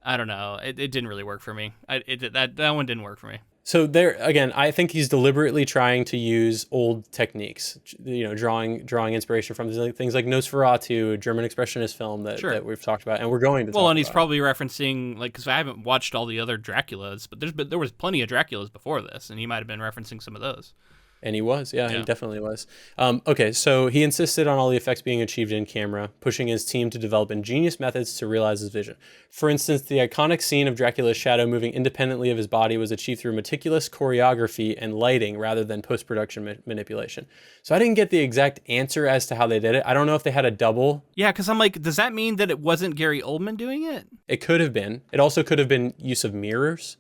I don't know. It didn't really work for me. That one didn't work for me. So there again, I think he's deliberately trying to use old techniques, you know, drawing inspiration from things like Nosferatu, a German expressionist film that we've talked about, and we're going to. Well, and he's probably referencing, like, because I haven't watched all the other Draculas, but there was plenty of Draculas before this, and he might have been referencing some of those. And he was, he definitely was. Okay, so he insisted on all the effects being achieved in camera, pushing his team to develop ingenious methods to realize his vision. For instance, the iconic scene of Dracula's shadow moving independently of his body was achieved through meticulous choreography and lighting rather than post-production manipulation. So I didn't get the exact answer as to how they did it. I don't know if they had a double. Yeah, because I'm like, does that mean that it wasn't Gary Oldman doing it? It could have been. It also could have been use of mirrors.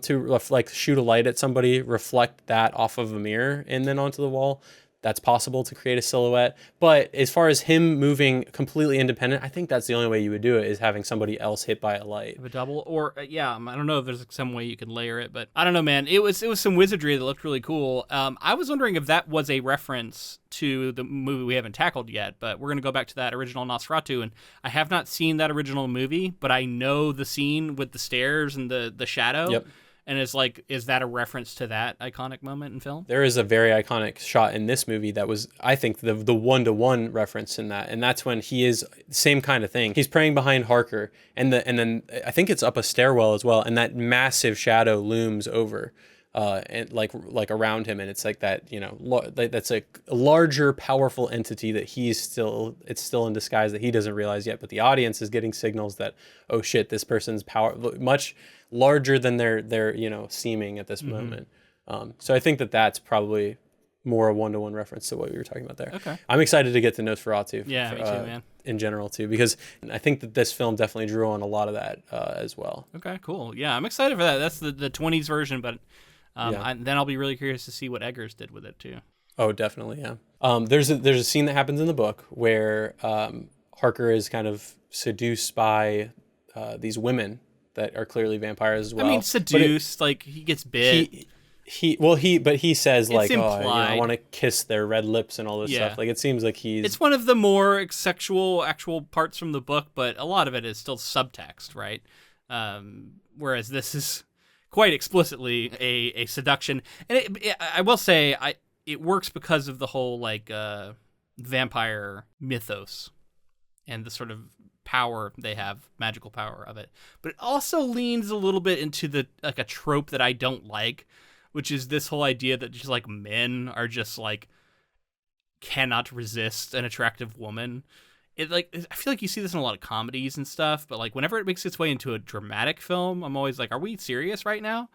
To like shoot a light at somebody, reflect that off of a mirror and then onto the wall. That's possible to create a silhouette. But as far as him moving completely independent, I think that's the only way you would do it, is having somebody else hit by a light. A double, or I don't know if there's some way you can layer it, but I don't know, man. It was some wizardry that looked really cool. I was wondering if that was a reference to the movie we haven't tackled yet, but we're going to go back to that original Nosferatu, and I have not seen that original movie, but I know the scene with the stairs and the shadow. Yep. And it's like, is that a reference to that iconic moment in film? There is a very iconic shot in this movie that was, I think, the one-to-one reference in that, and that's when he is same kind of thing. He's praying behind Harker, and then I think it's up a stairwell as well, and that massive shadow looms over, and like around him, and it's like that, that's a larger, powerful entity that it's still in disguise that he doesn't realize yet, but the audience is getting signals that, oh shit, this person's power much larger than they're seeming at this moment. So I think that's probably more a one-to-one reference to what we were talking about there. Okay. I'm excited to get to Nosferatu. Yeah, me too, man. In general too, because I think that this film definitely drew on a lot of that as well. Okay, cool. Yeah, I'm excited for that. That's the 20s version, but then I'll be really curious to see what Eggers did with it too. Oh, definitely, yeah. There's a scene that happens in the book where Harker is kind of seduced by these women that are clearly vampires as well. I mean, seduced, like he gets bit. He says it's like, implied. I want to kiss their red lips and all this stuff. Like it seems like It's one of the more sexual actual parts from the book, but a lot of it is still subtext, right? Whereas this is quite explicitly a seduction, and I will say it works because of the whole like vampire mythos and the sort of power they have, magical power of it. But it also leans a little bit into the like a trope that I don't like, which is this whole idea that just like men are just like cannot resist an attractive woman. I feel like you see this in a lot of comedies and stuff, but like whenever it makes its way into a dramatic film, I'm always like, are we serious right now?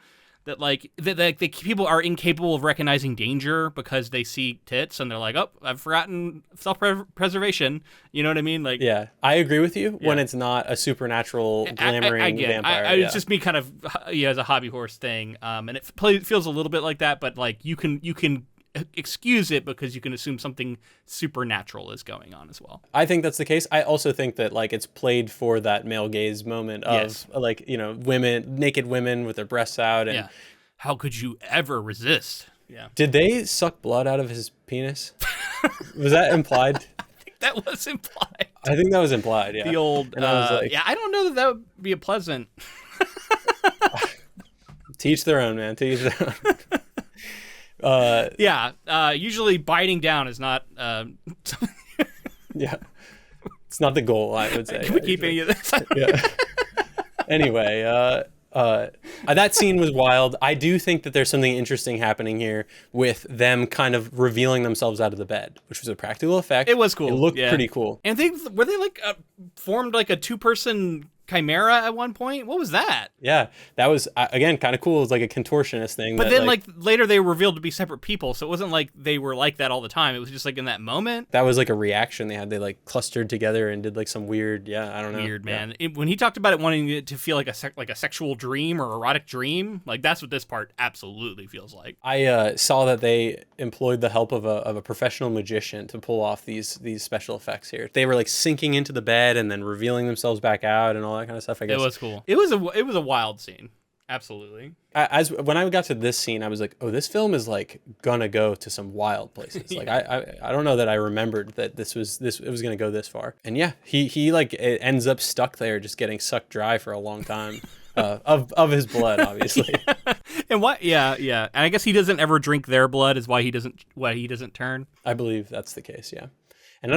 That people are incapable of recognizing danger because they see tits and they're like, oh, I've forgotten self-preservation. You know what I mean? Like, yeah, I agree with you when it's not a supernatural glamoring vampire. It's just me kind of as a hobby horse thing. And it feels a little bit like that, but like you can excuse it because you can assume something supernatural is going on as well. I think that's the case. I also think that like it's played for that male gaze moment of like, naked women with their breasts out. And how could you ever resist? Yeah. Did they suck blood out of his penis? Was that implied? I think that was implied. I think that was implied. Yeah. The old, I don't know that would be a pleasant. Teach their own, man. Teach their own. Usually biting down is not yeah, it's not the goal, I would say. Can we keep any of this? Anyway, that scene was wild. I do think that there's something interesting happening here with them kind of revealing themselves out of the bed, which was a practical effect. It was cool. It looked pretty cool. And were they like formed like a 2-person chimera at one point? What was that? Yeah, that was again kind of cool. It was like a contortionist thing. But then like later they were revealed to be separate people, so it wasn't like they were like that all the time. It was just like in that moment. That was like a reaction they had. They like clustered together and did like some weird, I don't know. Weird, man. When he talked about it wanting it to feel like a sexual dream or erotic dream, like that's what this part absolutely feels like. I saw that they employed the help of a professional magician to pull off these special effects here. They were like sinking into the bed and then revealing themselves back out and all that kind of stuff. I guess it was cool. It was a wild scene. Absolutely. When I got to this scene, I was like, oh, this film is like gonna go to some wild places. Like I don't know that I remembered that it was gonna go this far. And yeah, he like it ends up stuck there, just getting sucked dry for a long time. Of his blood, obviously. And what? Yeah. And I guess he doesn't ever drink their blood is why he doesn't turn. I believe that's the case. Yeah. And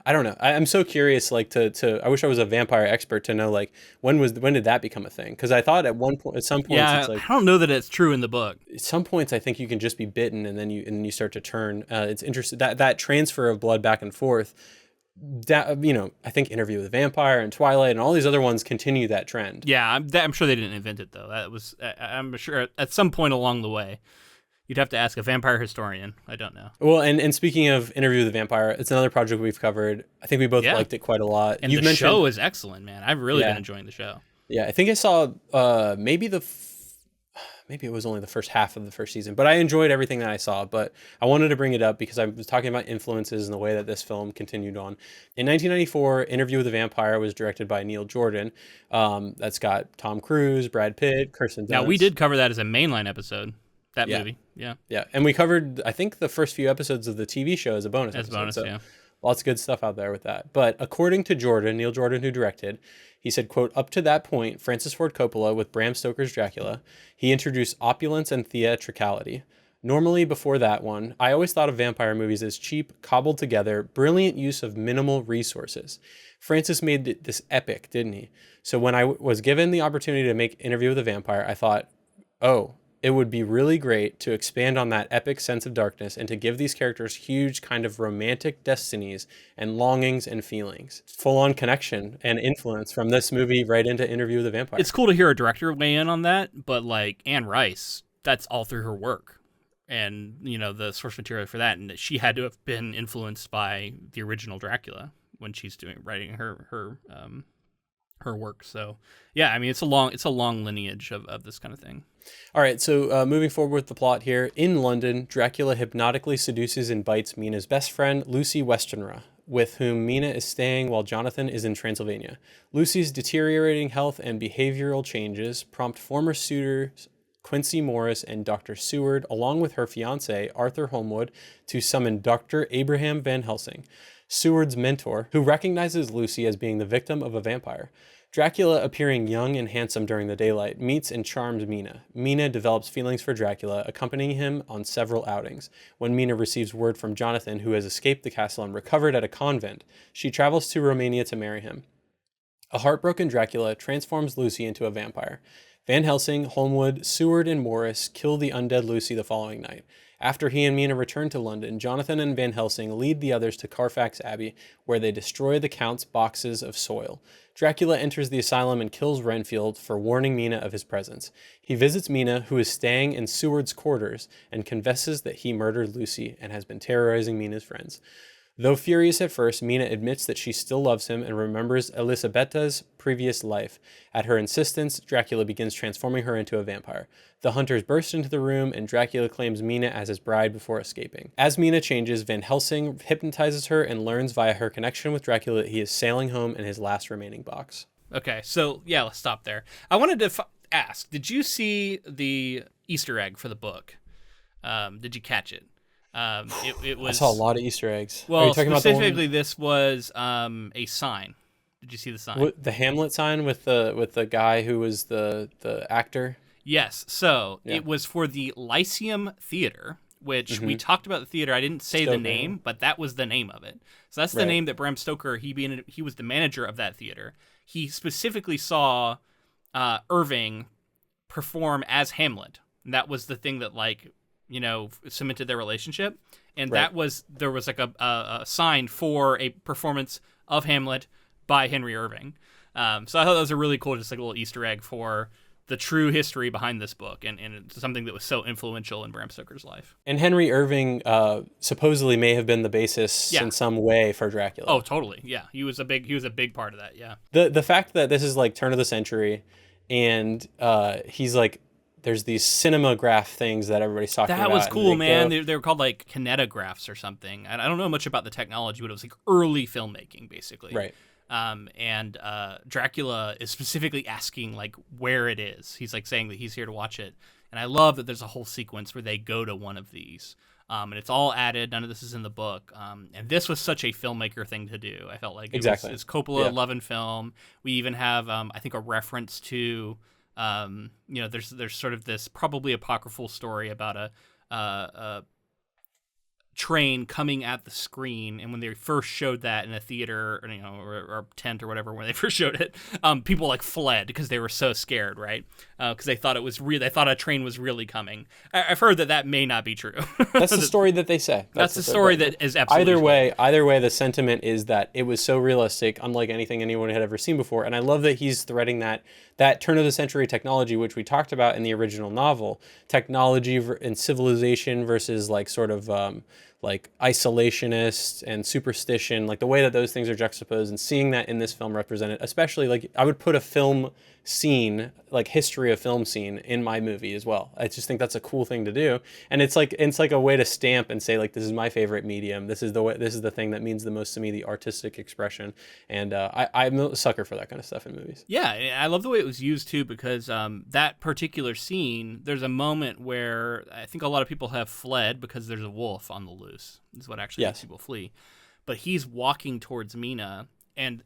I don't know. I'm so curious, like I wish I was a vampire expert to know, like, when did that become a thing? Because I thought at some points, it's like, I don't know that it's true in the book. At some points, I think you can just be bitten and then you start to turn. It's interesting that transfer of blood back and forth. That I think Interview with a Vampire and Twilight and all these other ones continue that trend. Yeah, I'm sure they didn't invent it though. That was I'm sure at some point along the way. You'd have to ask a vampire historian. I don't know. Well, and speaking of Interview with the Vampire, it's another project we've covered. I think we both liked it quite a lot. And the show is excellent, man. I've really been enjoying the show. Yeah, I think I saw maybe it was only the first half of the first season, but I enjoyed everything that I saw. But I wanted to bring it up because I was talking about influences and the way that this film continued on. In 1994, Interview with the Vampire was directed by Neil Jordan. That's got Tom Cruise, Brad Pitt, Kirsten Dunst. Now, we did cover that as a mainline episode. Movie, yeah. And we covered, I think, the first few episodes of the TV show as a bonus episode. Yeah. Lots of good stuff out there with that. But according to Neil Jordan, who directed, he said, quote, up to that point, Francis Ford Coppola with Bram Stoker's Dracula, he introduced opulence and theatricality. Normally, before that one, I always thought of vampire movies as cheap, cobbled together, brilliant use of minimal resources. Francis made this epic, didn't he? So when I was given the opportunity to make Interview with a Vampire, I thought, oh, it would be really great to expand on that epic sense of darkness and to give these characters huge kind of romantic destinies and longings and feelings. Full-on connection and influence from this movie right into Interview with a Vampire. It's cool to hear a director weigh in on that, but like Anne Rice, that's all through her work. And, you know, the source material for that, and she had to have been influenced by the original Dracula when she's writing her work. So yeah, I mean, it's a long lineage of this kind of thing. All right, so moving forward with the plot here. In London, Dracula hypnotically seduces and bites Mina's best friend, Lucy Westenra, with whom Mina is staying while Jonathan is in Transylvania. Lucy's deteriorating health and behavioral changes prompt former suitors Quincy Morris and Dr. Seward, along with her fiancé, Arthur Holmwood, to summon Dr. Abraham Van Helsing, Seward's mentor, who recognizes Lucy as being the victim of a vampire. Dracula, appearing young and handsome during the daylight, meets and charms Mina. Mina develops feelings for Dracula, accompanying him on several outings. When Mina receives word from Jonathan, who has escaped the castle and recovered at a convent, she travels to Romania to marry him. A heartbroken Dracula transforms Lucy into a vampire. Van Helsing, Holmwood, Seward, and Morris kill the undead Lucy the following night. After he and Mina return to London, Jonathan and Van Helsing lead the others to Carfax Abbey, where they destroy the Count's boxes of soil. Dracula enters the asylum and kills Renfield for warning Mina of his presence. He visits Mina, who is staying in Seward's quarters, and confesses that he murdered Lucy and has been terrorizing Mina's friends. Though furious at first, Mina admits that she still loves him and remembers Elisabetta's previous life. At her insistence, Dracula begins transforming her into a vampire. The hunters burst into the room, and Dracula claims Mina as his bride before escaping. As Mina changes, Van Helsing hypnotizes her and learns via her connection with Dracula that he is sailing home in his last remaining box. Okay, so yeah, let's stop there. I wanted to ask, did you see the Easter egg for the book? Did you catch it? It was. I saw a lot of Easter eggs. Well, specifically, this was a sign. Did you see the sign? The Hamlet sign with the guy who was the actor. Yes. So It was for the Lyceum Theater, which we talked about the theater. I didn't say the name, but that was the name of it. So that's the name that Bram Stoker. He was the manager of that theater. He specifically saw Irving perform as Hamlet, and that was the thing that cemented their relationship. And there was like a sign for a performance of Hamlet by Henry Irving. So I thought that was a really cool, just like a little Easter egg for the true history behind this book, and it's something that was so influential in Bram Stoker's life. And Henry Irving supposedly may have been the basis in some way for Dracula. Oh, totally. Yeah, he was a big part of that. Yeah. The fact that this is like turn of the century, and he's like, there's these cinematograph things that everybody's talking about. That was cool, man. They were called like kinetographs or something. I don't know much about the technology, but it was like early filmmaking, basically. Right. And Dracula is specifically asking like where it is. He's like saying that he's here to watch it. And I love that there's a whole sequence where they go to one of these. And it's all added. None of this is in the book. And this was such a filmmaker thing to do. I felt like it's Coppola love and film. We even have, I think, a reference to, there's sort of this probably apocryphal story about a train coming at the screen, and when they first showed that in a theater or tent or whatever, when they first showed it, people like fled because they were so scared, right? Because they thought they thought a train was really coming. I've heard that may not be true. That's the story that they say. That's the story that is absolutely either way the sentiment is that it was so realistic, unlike anything anyone had ever seen before. And I love that he's threading that turn of the century technology, which we talked about in the original novel, technology and civilization versus like sort of like isolationist and superstition, like the way that those things are juxtaposed, and seeing that in this film represented, especially like I would put a film scene, like history of film scene, in my movie as well. I just think that's a cool thing to do, and it's like a way to stamp and say like, this is my favorite medium. This is the thing that means the most to me, the artistic expression, and I'm a sucker for that kind of stuff in movies. Yeah, I love the way it was used too, because that particular scene, there's a moment where I think a lot of people have fled because there's a wolf on the loose. This is what actually makes people flee. but he's walking towards Mina, and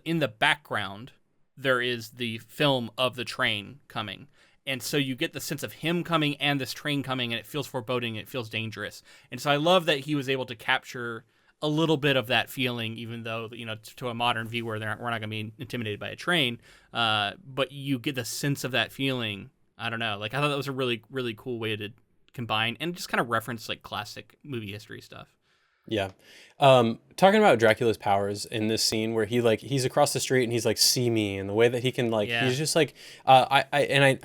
in the background there is the film of the train coming. And so you get the sense of him coming and this train coming, and it feels foreboding, it feels dangerous. And so I love that he was able to capture a little bit of that feeling, even though, to a modern viewer, we're not going to be intimidated by a train. But you get the sense of that feeling. I don't know. Like, I thought that was a really, really cool way to combine and just kind of reference like classic movie history stuff. Yeah. Talking about Dracula's powers in this scene where he's across the street and he's like, see me, and the way that he can he's just like, I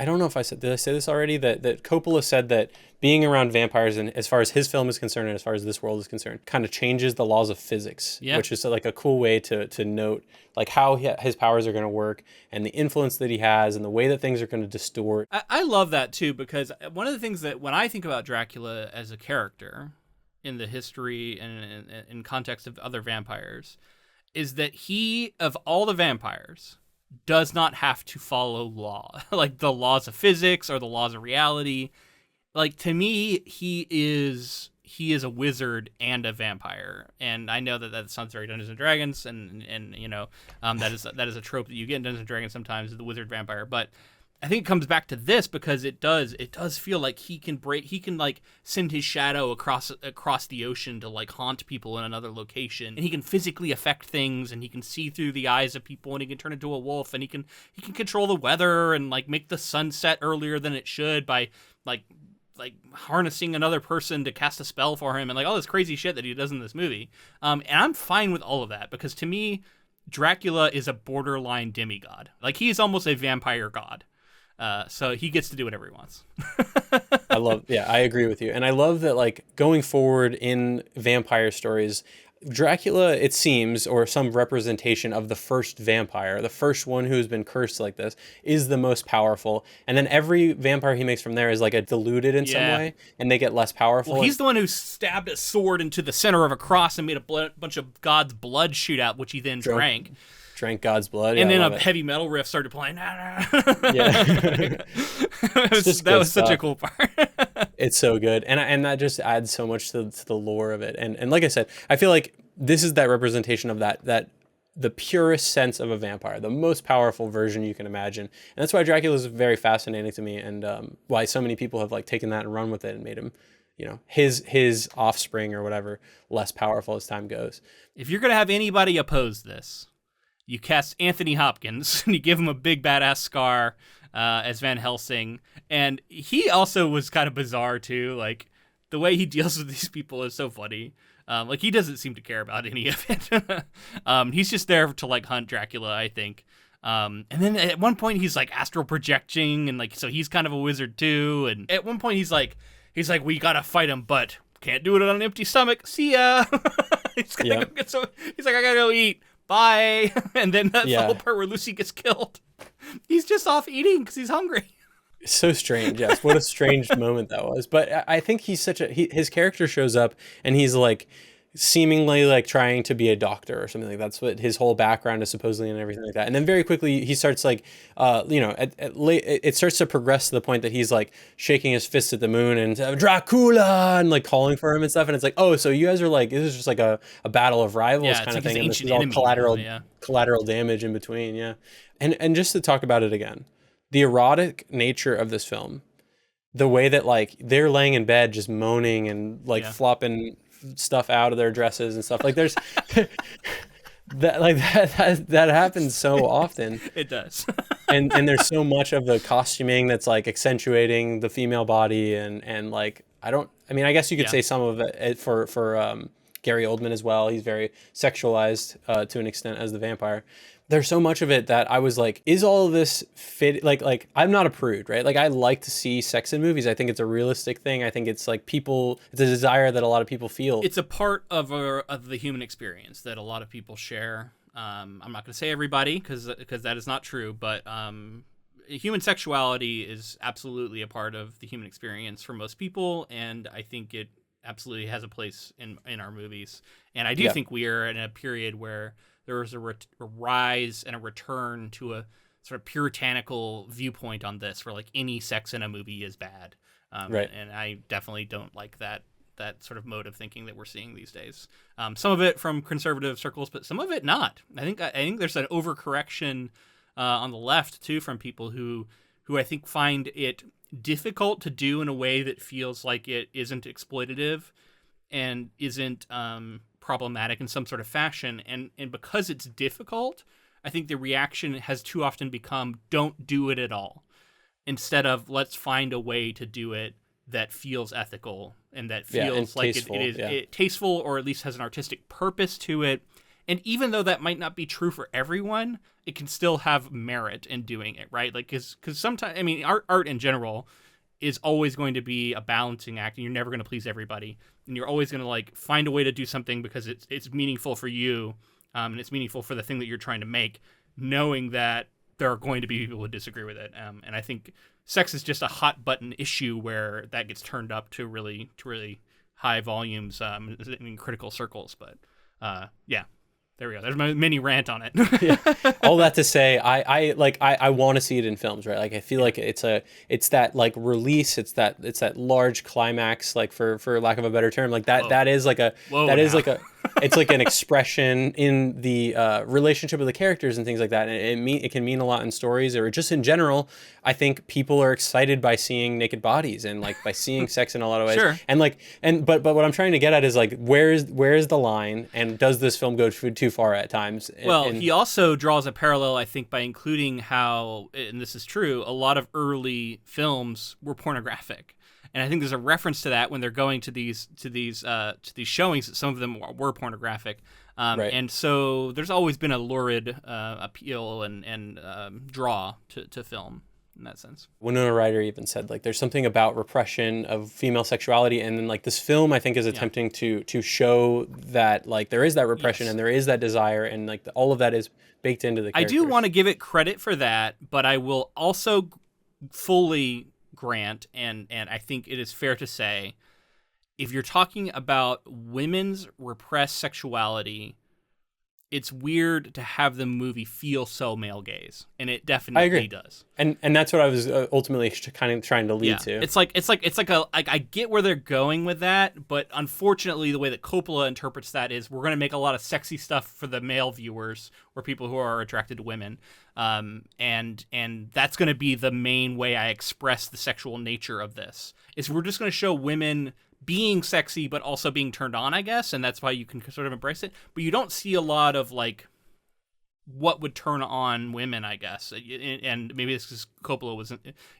don't know if did I say this already, that Coppola said that being around vampires, and as far as his film is concerned and as far as this world is concerned, kind of changes the laws of physics, which is like a cool way to note like how his powers are going to work and the influence that he has and the way that things are going to distort. I love that too, because one of the things that when I think about Dracula as a character in the history and in context of other vampires, is that he, of all the vampires, does not have to follow law, like the laws of physics or the laws of reality. Like, to me, he is a wizard and a vampire, and I know that sounds very Dungeons and Dragons, and that is a trope that you get in Dungeons and Dragons sometimes, the wizard vampire, but I think it comes back to this because it does feel like he can like send his shadow across the ocean to like haunt people in another location, and he can physically affect things, and he can see through the eyes of people, and he can turn into a wolf, and he can control the weather and like make the sun set earlier than it should by like harnessing another person to cast a spell for him, and like all this crazy shit that he does in this movie. And I'm fine with all of that, because to me, Dracula is a borderline demigod. Like, he's almost a vampire god. So he gets to do whatever he wants. I agree with you. And I love that, like, going forward in vampire stories, Dracula, it seems, or some representation of the first vampire, the first one who's been cursed like this, is the most powerful. And then every vampire he makes from there is like a diluted in some way, and they get less powerful. Well, he's the one who stabbed a sword into the center of a cross and made a bunch of God's blood shoot out, which he then drank God's blood. And then a heavy metal riff started playing. Yeah. That was such a cool part. It's so good. And that just adds so much to the lore of it. And like I said, I feel like this is that representation of that the purest sense of a vampire, the most powerful version you can imagine. And that's why Dracula is very fascinating to me, and why so many people have like taken that and run with it and made him, his offspring or whatever, less powerful as time goes. If you're going to have anybody oppose this, you cast Anthony Hopkins, and you give him a big badass scar as Van Helsing. And he also was kind of bizarre, too. Like, the way he deals with these people is so funny. Like, he doesn't seem to care about any of it. He's just there to, like, hunt Dracula, I think. And then at one point, he's, like, astral projecting, and, like, so he's kind of a wizard, too. And at one point, he's like, we gotta fight him, but can't do it on an empty stomach. See ya! He's like, I gotta go eat. Bye. And then that's the whole part where Lucy gets killed. He's just off eating because he's hungry. So strange. Yes. What a strange moment that was. But I think his character shows up, and he's like seemingly like trying to be a doctor or something like that. That's what his whole background is supposedly, and everything like that. And then very quickly he starts like, it starts to progress to the point that he's like shaking his fist at the moon and Dracula and like calling for him and stuff. And it's like, oh, so you guys are like, this is just like a battle of rivals kind of thing. And this is all collateral damage in between. Yeah. And just to talk about it again, the erotic nature of this film, the way that like they're laying in bed just moaning and like flopping stuff out of their dresses and stuff, like there's that happens so often. It does. and there's so much of the costuming that's like accentuating the female body, and like I guess you could say some of it for Gary Oldman as well. He's very sexualized to an extent as the vampire. There's so much of it that I was like, is all of this fit? Like I'm not a prude, right? Like I like to see sex in movies. I think it's a realistic thing. I think it's like it's a desire that a lot of people feel. It's a part of the human experience that a lot of people share. I'm not going to say everybody because that is not true, but human sexuality is absolutely a part of the human experience for most people, and I think it absolutely has a place in our movies. And I do think we are in a period where there was a rise and a return to a sort of puritanical viewpoint on this, where like any sex in a movie is bad. Right. And I definitely don't like that that sort of mode of thinking that we're seeing these days. Some of it from conservative circles, but some of it not. I think there's an overcorrection on the left too from people who I think find it difficult to do in a way that feels like it isn't exploitative and isn't problematic in some sort of fashion. And because it's difficult, I think the reaction has too often become, don't do it at all, instead of let's find a way to do it that feels ethical and that feels like tasteful, it is tasteful, or at least has an artistic purpose to it. And even though that might not be true for everyone, it can still have merit in doing it, right? Like, because sometimes, I mean, art in general is always going to be a balancing act, and you're never going to please everybody, and you're always going to like find a way to do something because it's meaningful for you, and it's meaningful for the thing that you're trying to make, knowing that there are going to be people who disagree with it. And I think sex is just a hot button issue where that gets turned up to really high volumes in critical circles. But yeah. There we go. There's my mini rant on it. Yeah. All that to say, I want to see it in films, right? Like I feel like it's that like release, it's that large climax, like for lack of a better term, like that is like a it's like an expression in the relationship of the characters and things like that. And it can mean a lot in stories, or just in general. I think people are excited by seeing naked bodies and like by seeing sex in a lot of ways. Sure. But what I'm trying to get at is like where is the line, and does this film go too far at times? Well, he also draws a parallel, I think, by including how, and this is true, a lot of early films were pornographic. And I think there's a reference to that when they're going to these showings, that some of them were pornographic. Right. And so there's always been a lurid appeal and draw to film in that sense. Winona Ryder even said like there's something about repression of female sexuality, and then like this film I think is attempting to show that like there is that repression and there is that desire, and like all of that is baked into the characters. I do want to give it credit for that, but I will also fully grant, and I think it is fair to say, if you're talking about women's repressed sexuality, it's weird to have the movie feel so male gaze, and it definitely does. And that's what I was ultimately kind of trying to lead to. It's like I get where they're going with that, but unfortunately, the way that Coppola interprets that is we're going to make a lot of sexy stuff for the male viewers or people who are attracted to women, and that's going to be the main way I express the sexual nature of this. Is we're just going to show women being sexy but also being turned on, I guess, and that's why you can sort of embrace it. But you don't see a lot of like what would turn on women, I guess, and maybe it's because Coppola was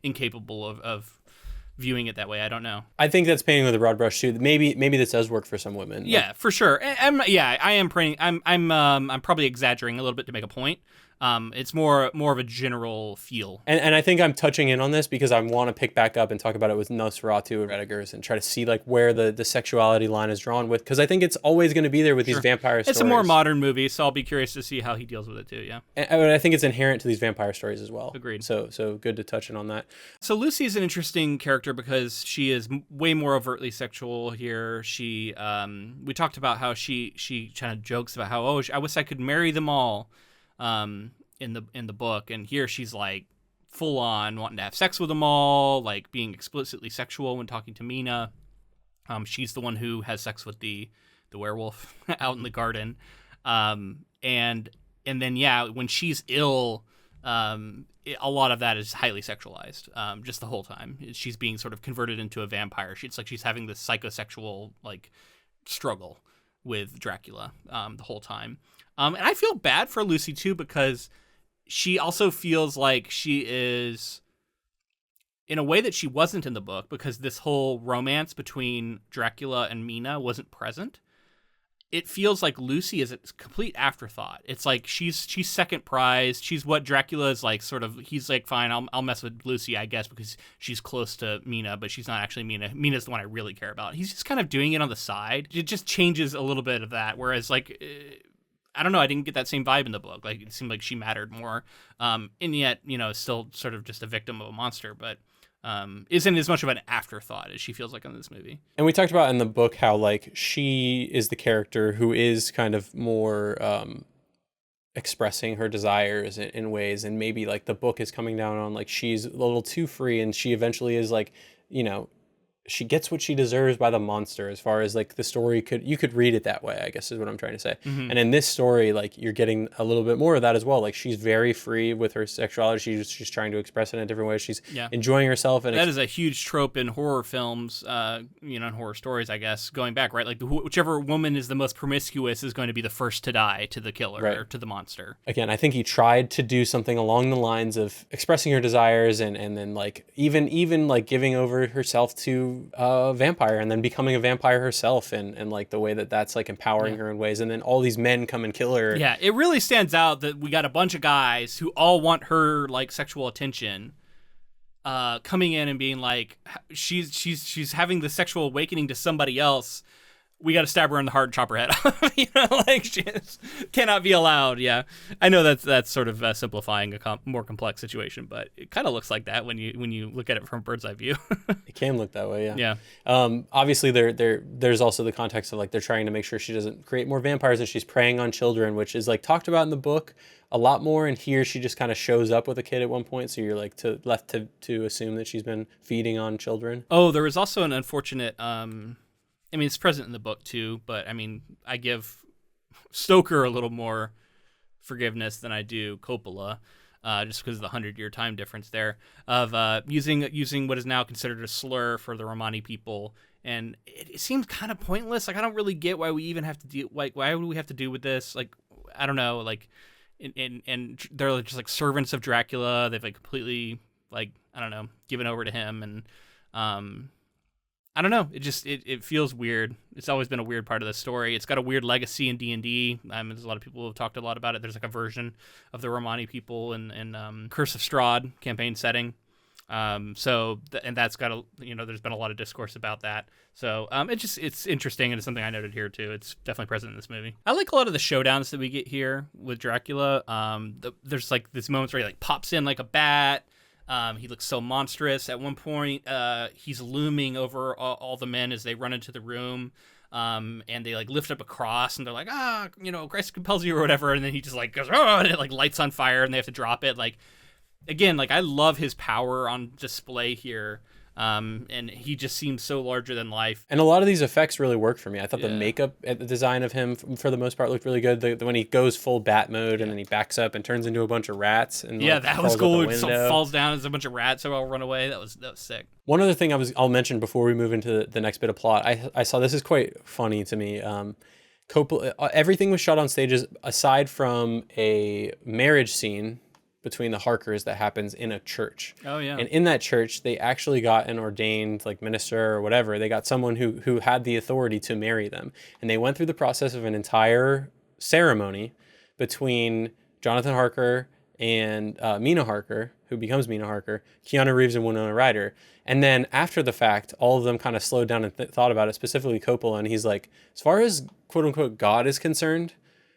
incapable of viewing it that way. I don't know. I think that's painting with a broad brush too. Maybe this does work for some women. Yeah, for sure. I am praying. I'm probably exaggerating a little bit to make a point. It's more of a general feel. And I think I'm touching in on this because I want to pick back up and talk about it with Nosferatu and Eggers and try to see like where the sexuality line is drawn with, because I think it's always going to be there with these vampire stories. It's a more modern movie, so I'll be curious to see how he deals with it too, yeah. And I think it's inherent to these vampire stories as well. Agreed. So good to touch in on that. So Lucy is an interesting character because she is way more overtly sexual here. She we talked about how she kind of jokes about how, I wish I could marry them all. In the book, and here she's like full on wanting to have sex with them all, like being explicitly sexual when talking to Mina. She's the one who has sex with the werewolf out in the garden, and then when she's ill, a lot of that is highly sexualized. Just the whole time she's being sort of converted into a vampire. It's like she's having this psychosexual like struggle with Dracula the whole time. And I feel bad for Lucy too, because she also feels like she is in a way that she wasn't in the book, because this whole romance between Dracula and Mina wasn't present. It feels like Lucy is a complete afterthought. It's like she's second prize. She's what Dracula is like, sort of. He's like, fine, I'll mess with Lucy, I guess, because she's close to Mina, but she's not actually Mina. Mina's the one I really care about. He's just kind of doing it on the side. It just changes a little bit of that. Whereas like, I don't know, I didn't get that same vibe in the book. Like it seemed like she mattered more, and yet still sort of just a victim of a monster, but isn't as much of an afterthought as she feels like in this movie. And we talked about in the book how like she is the character who is kind of more expressing her desires in ways, and maybe like the book is coming down on like she's a little too free, and she eventually is like she gets what she deserves by the monster, as far as like the story you could read it that way, I guess is what I'm trying to say. Mm-hmm. And in this story, like you're getting a little bit more of that as well. Like she's very free with her sexuality. She's trying to express it in a different way. She's enjoying herself. And that is a huge trope in horror films, in horror stories, I guess, going back, right? Like whichever woman is the most promiscuous is going to be the first to die to the killer or to the monster. Again, I think he tried to do something along the lines of expressing her desires and then like even like giving over herself to a vampire and then becoming a vampire herself and like the way that's like empowering her in ways, and then all these men come and kill her. Yeah, it really stands out that we got a bunch of guys who all want her like sexual attention, coming in and being like, she's having the sexual awakening to somebody else. We got to stab her in the heart and chop her head off. Like she cannot be allowed. Yeah, I know that's sort of simplifying a more complex situation, but it kind of looks like that when you look at it from a bird's eye view. It can look that way. Yeah. Yeah. Obviously, there's also the context of like they're trying to make sure she doesn't create more vampires, and she's preying on children, which is like talked about in the book a lot more. And here she just kind of shows up with a kid at one point, so you're like left to assume that she's been feeding on children. Oh, there was also an unfortunate. I mean, it's present in the book too, but I mean, I give Stoker a little more forgiveness than I do Coppola, just because of the 100-year time difference there of using what is now considered a slur for the Romani people, and it seems kind of pointless. Like I don't really get why we even have to do why would we have to do with this? Like I don't know, like and they're just like servants of Dracula. They've like completely like I don't know given over to him and I don't know. It feels weird. It's always been a weird part of the story. It's got a weird legacy in D&D. There's a lot of people who have talked a lot about it. There's like a version of the Romani people in Curse of Strahd campaign setting. And that's got there's been a lot of discourse about that. So it's interesting, and it's something I noted here too. It's definitely present in this movie. I like a lot of the showdowns that we get here with Dracula. There's like this moments where he like pops in like a bat. He looks so monstrous. At one point, he's looming over all the men as they run into the room, and they like lift up a cross, and they're like, Christ compels you or whatever, and then he just like goes, oh, and it like lights on fire, and they have to drop it. Like, again, like I love his power on display here. And he just seems so larger than life. And a lot of these effects really work for me. I thought the makeup, the design of him, for the most part, looked really good. When he goes full bat mode and then he backs up and turns into a bunch of rats. And that was cool. He falls down as a bunch of rats, so I'll run away. That was sick. One other thing I'll mention before we move into the next bit of plot. I saw this is quite funny to me. Coppola, everything was shot on stages aside from a marriage scene between the Harkers that happens in a church. Oh yeah. And in that church, they actually got an ordained like minister or whatever. They got someone who had the authority to marry them. And they went through the process of an entire ceremony between Jonathan Harker and Mina Harker, who becomes Mina Harker, Keanu Reeves and Winona Ryder. And then after the fact, all of them kind of slowed down and thought about it, specifically Coppola. And he's like, as far as quote unquote God is concerned,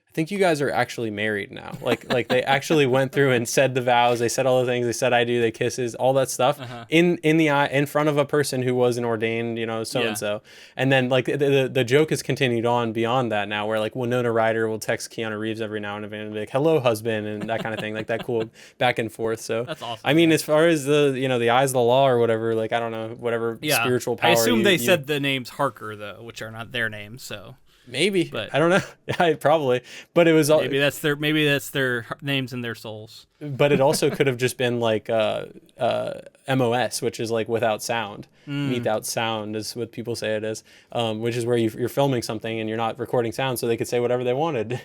I think you guys are actually married now. Like they actually went through and said the vows. They said all the things. They said I do. They kisses, all that stuff in the eye in front of a person who was an ordained, so and so. And then like the joke has continued on beyond that now, where like Winona Ryder will text Keanu Reeves every now and then and be like, "Hello, husband," and that kind of thing, like that cool back and forth. So that's awesome. I mean, as far as the eyes of the law or whatever, like I don't know, whatever spiritual power. I assume they said the names Harker though, which are not their names. So. Maybe, but I don't know. Probably, but it was maybe that's their names and their souls. But it also could have just been like MOS, which is like without sound. Without sound is what people say it is, which is where you're filming something and you're not recording sound, so they could say whatever they wanted.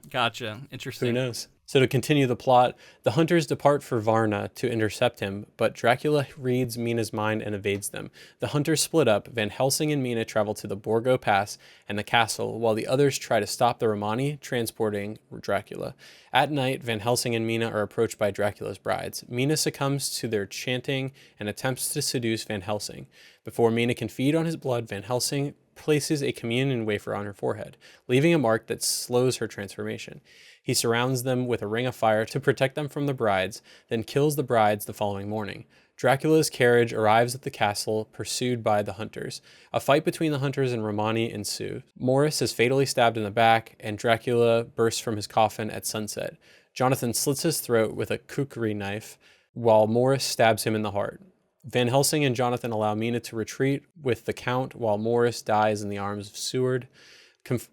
Gotcha. Interesting. Who knows? So to continue the plot, the hunters depart for Varna to intercept him, but Dracula reads Mina's mind and evades them. The hunters split up. Van Helsing and Mina travel to the Borgo Pass and the castle, while the others try to stop the Romani transporting Dracula. At night, Van Helsing and Mina are approached by Dracula's brides. Mina succumbs to their chanting and attempts to seduce Van Helsing. Before Mina can feed on his blood, Van Helsing places a communion wafer on her forehead, leaving a mark that slows her transformation. He surrounds them with a ring of fire to protect them from the brides, then kills the brides the following morning. Dracula's carriage arrives at the castle, pursued by the hunters. A fight between the hunters and Romani ensues. Morris is fatally stabbed in the back, and Dracula bursts from his coffin at sunset. Jonathan slits his throat with a kukri knife, while Morris stabs him in the heart. Van Helsing and Jonathan allow Mina to retreat with the Count while Morris dies in the arms of Seward,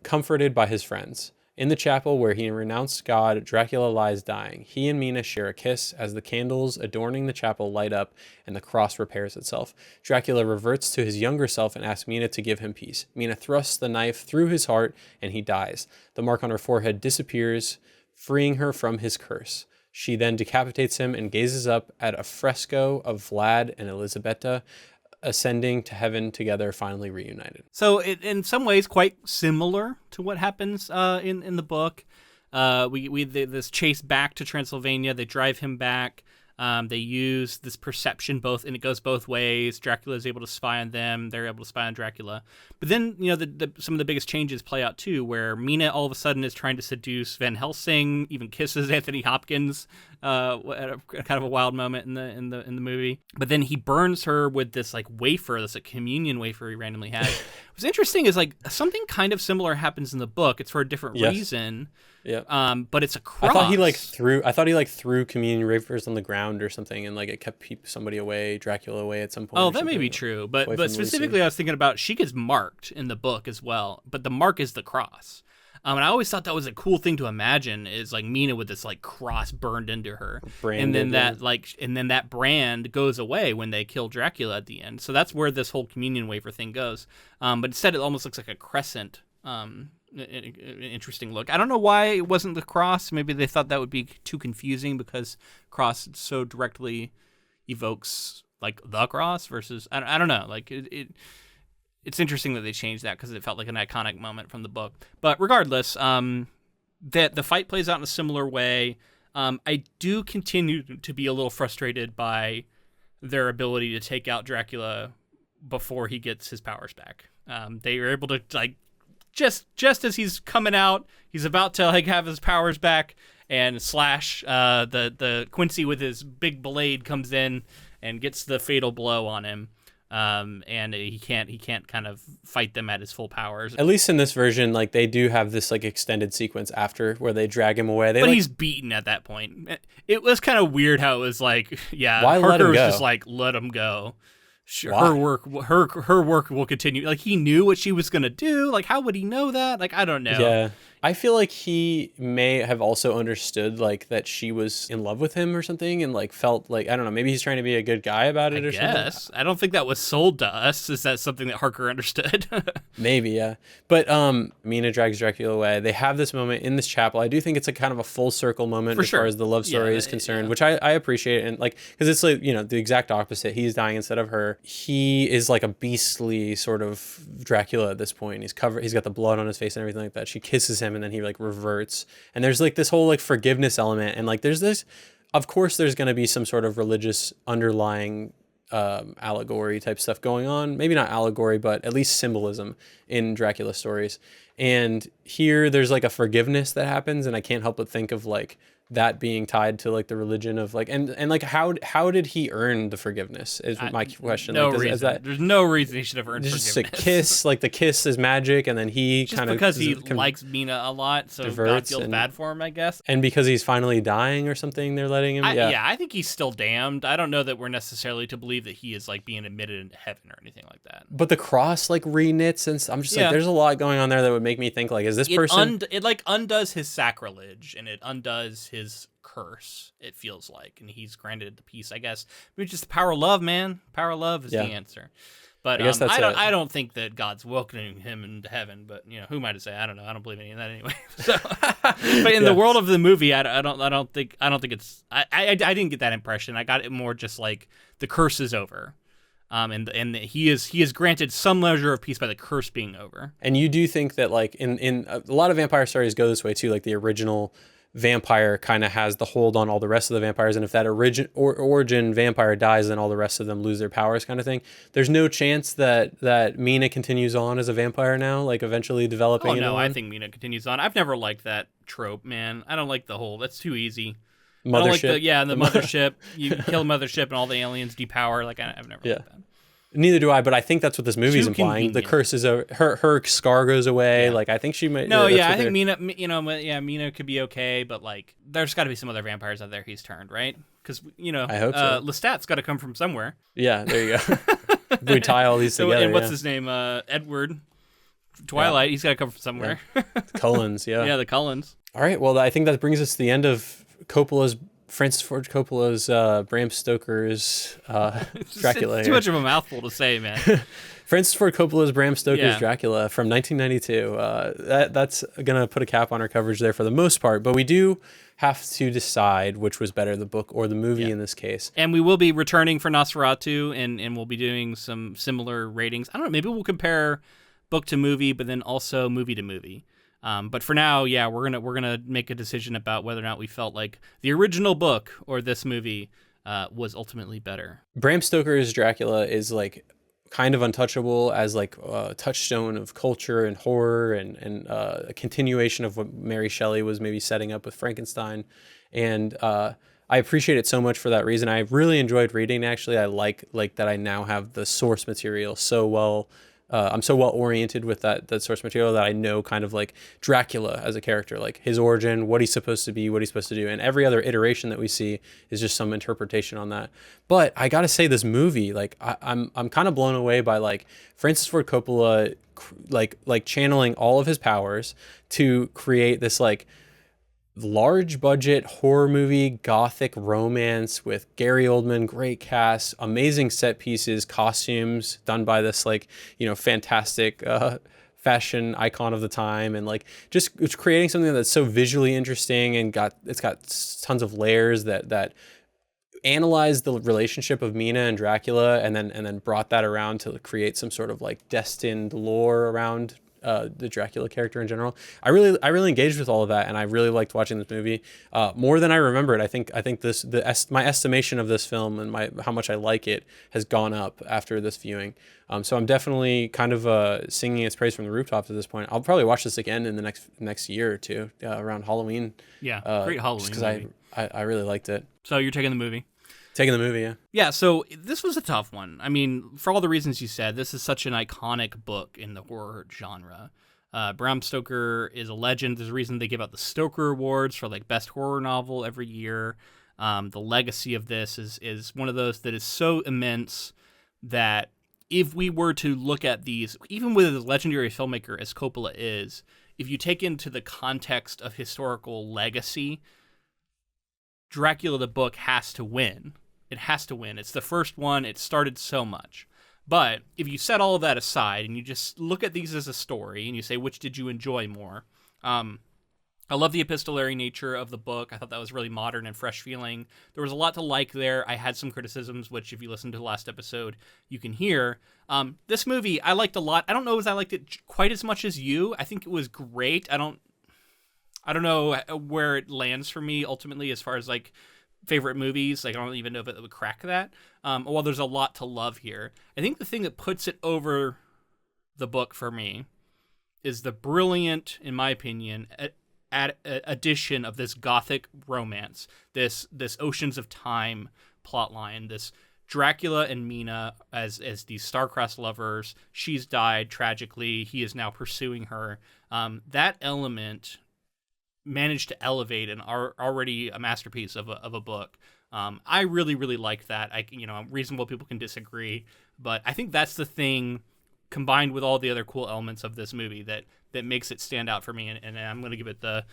comforted by his friends. In the chapel where he renounced God, Dracula lies dying. He and Mina share a kiss as the candles adorning the chapel light up and the cross repairs itself. Dracula reverts to his younger self and asks Mina to give him peace. Mina thrusts the knife through his heart and he dies. The mark on her forehead disappears, freeing her from his curse. She then decapitates him and gazes up at a fresco of Vlad and Elisabetta ascending to heaven together, finally reunited. So in some ways quite similar to what happens in the book. This chase back to Transylvania. They drive him back. They use this perception and it goes both ways. Dracula is able to spy on them. They're able to spy on Dracula. But then, some of the biggest changes play out too, where Mina all of a sudden is trying to seduce Van Helsing, even kisses Anthony Hopkins at a kind of a wild moment in the movie. But then he burns her with this like wafer, this like communion wafer he randomly has. What's interesting is like something kind of similar happens in the book. It's for a different reason. Yeah. But it's a cross. I thought he threw communion wafers on the ground or something, and like it kept somebody away, Dracula away at some point. Oh, that may be true. But specifically, Lucy. I was thinking about she gets marked in the book as well. But the mark is the cross. And I always thought that was a cool thing to imagine, is like Mina with this like cross burned into her, branded, and then that brand goes away when they kill Dracula at the end. So that's where this whole communion wafer thing goes. But instead, it almost looks like a crescent. An interesting look. I don't know why it wasn't the cross. Maybe they thought that would be too confusing because cross so directly evokes like the cross versus I don't know. Like it's interesting that they changed that because it felt like an iconic moment from the book. But regardless, that the fight plays out in a similar way. I do continue to be a little frustrated by their ability to take out Dracula before he gets his powers back. They are able to like. Just as he's coming out, he's about to like have his powers back and slash the Quincy with his big blade comes in and gets the fatal blow on him. And he can't kind of fight them at his full powers. At least in this version, like they do have this like extended sequence after where they drag him away. But he's beaten at that point. It was kind of weird how it was like, why Harker was go? Just like, let him go. Sure, her work will continue. Like he knew what she was gonna do. Like how would he know that? Like I don't know. Yeah, I feel like he may have also understood like that she was in love with him or something, and like felt like I don't know. Maybe he's trying to be a good guy about it or something. I don't think that was sold to us. Is that something that Harker understood? Maybe, yeah. But Mina drags Dracula away. They have this moment in this chapel. I do think it's a kind of a full circle moment For as sure. far as the love story is concerned, which I appreciate. And like, because it's like, the exact opposite. He's dying instead of her. He is like a beastly sort of Dracula at this point. He's got the blood on his face and everything like that. She kisses him and then he like reverts. And there's like this whole like forgiveness element. And like, there's this, of course, there's going to be some sort of religious underlying allegory type stuff going on. Maybe not allegory, but at least symbolism in Dracula stories. And here there's like a forgiveness that happens. And I can't help but think of like that being tied to like the religion of like, and like, how did he earn the forgiveness is my question. No like, reason. There's no reason he should have earned forgiveness. Just a kiss, like the kiss is magic. And then he just because he likes Mina a lot. So God feels bad for him, I guess. And because he's finally dying or something, they're letting him. I think he's still damned. I don't know that we're necessarily to believe that he is like being admitted into heaven or anything like that. But the cross like reknits, and I'm just like, there's a lot going on there that would make me think like, is this person? It like undoes his sacrilege and it undoes his curse. It feels like, and he's granted the peace. I guess it's just the power of love, man. Power of love is the answer. But I don't think that God's welcoming him into heaven. But who am I to say? I don't know. I don't believe any of that anyway. So, but in the world of the movie, I don't think it's. I didn't get that impression. I got it more just like the curse is over. And he is granted some measure of peace by the curse being over. And you do think that like in a lot of vampire stories go this way too, like the original vampire kind of has the hold on all the rest of the vampires, and if that origin vampire dies, then all the rest of them lose their powers, kind of thing. There's no chance that Mina continues on as a vampire now, like eventually developing. Oh no, I think Mina continues on. I've never liked that trope, man. I don't like the whole. That's too easy. Mothership. The mothership. You kill mothership and all the aliens depower. Like I've never liked that. Neither do I, but I think that's what this movie's Too implying. convenient. The curse is her scar goes away. Yeah. Like I think she might. No, that's yeah, what I think they're- Mina, Mina could be okay, but like, there's got to be some other vampires out there he's turned, right? Because I hope so. Lestat's got to come from somewhere. Yeah, there you go. We tie all these together. And what's his name? Edward Twilight. He's got to come from somewhere. Yeah. Cullens, yeah. Yeah, the Cullens. All right, well, I think that brings us to the end of Francis Ford Coppola's Bram Stoker's Dracula. It's too much of a mouthful to say, man. Francis Ford Coppola's Bram Stoker's Dracula from 1992. That's going to put a cap on our coverage there for the most part, but we do have to decide which was better, the book or the movie in this case. And we will be returning for Nosferatu, and we'll be doing some similar ratings. I don't know, maybe we'll compare book to movie, but then also movie to movie. But for now, yeah, we're gonna make a decision about whether or not we felt like the original book or this movie was ultimately better. Bram Stoker's Dracula is like kind of untouchable as like a touchstone of culture and horror and a continuation of what Mary Shelley was maybe setting up with Frankenstein. And I appreciate it so much for that reason. I really enjoyed reading. Actually, I like that I now have the source material so well. I'm so well oriented with that source material that I know kind of like Dracula as a character, like his origin, what he's supposed to be, what he's supposed to do, and every other iteration that we see is just some interpretation on that. But I gotta say, this movie, like I'm kind of blown away by like Francis Ford Coppola, like channeling all of his powers to create this like large budget horror movie, gothic romance with Gary Oldman, great cast, amazing set pieces, costumes done by this like, fantastic fashion icon of the time, and like just it's creating something that's so visually interesting and it's got tons of layers that analyzed the relationship of Mina and Dracula and then brought that around to create some sort of like destined lore around the Dracula character in general. I really engaged with all of that, and I really liked watching this movie more than I remembered. I think my estimation of this film and how much I like it has gone up after this viewing. So I'm definitely kind of singing its praise from the rooftops at this point. I'll probably watch this again in the next year or two around Halloween. Yeah, great Halloween because I really liked it. So you're taking the movie. Taking the movie, yeah. Yeah, so this was a tough one. I mean, for all the reasons you said, this is such an iconic book in the horror genre. Bram Stoker is a legend. There's a reason they give out the Stoker Awards for like best horror novel every year. The legacy of this is one of those that is so immense that if we were to look at these, even with a legendary filmmaker as Coppola is, if you take into the context of historical legacy, Dracula the book has to win. It has to win. It's the first one. It started so much. But if you set all of that aside and you just look at these as a story and you say, which did you enjoy more? I love the epistolary nature of the book. I thought that was really modern and fresh feeling. There was a lot to like there. I had some criticisms, which if you listen to the last episode, you can hear. This movie, I liked a lot. I don't know if I liked it quite as much as you. I think it was great. I don't know where it lands for me ultimately as far as like favorite movies. Like I don't even know if it would crack that. Well, there's a lot to love here. I think the thing that puts it over the book for me is the brilliant, in my opinion, addition of this gothic romance, this Oceans of Time plotline, this Dracula and Mina as these star-crossed lovers. She's died tragically. He is now pursuing her. That element managed to elevate an already a masterpiece of a book. I really, really like that. Reasonable people can disagree, but I think that's the thing combined with all the other cool elements of this movie that makes it stand out for me, and I'm gonna give it the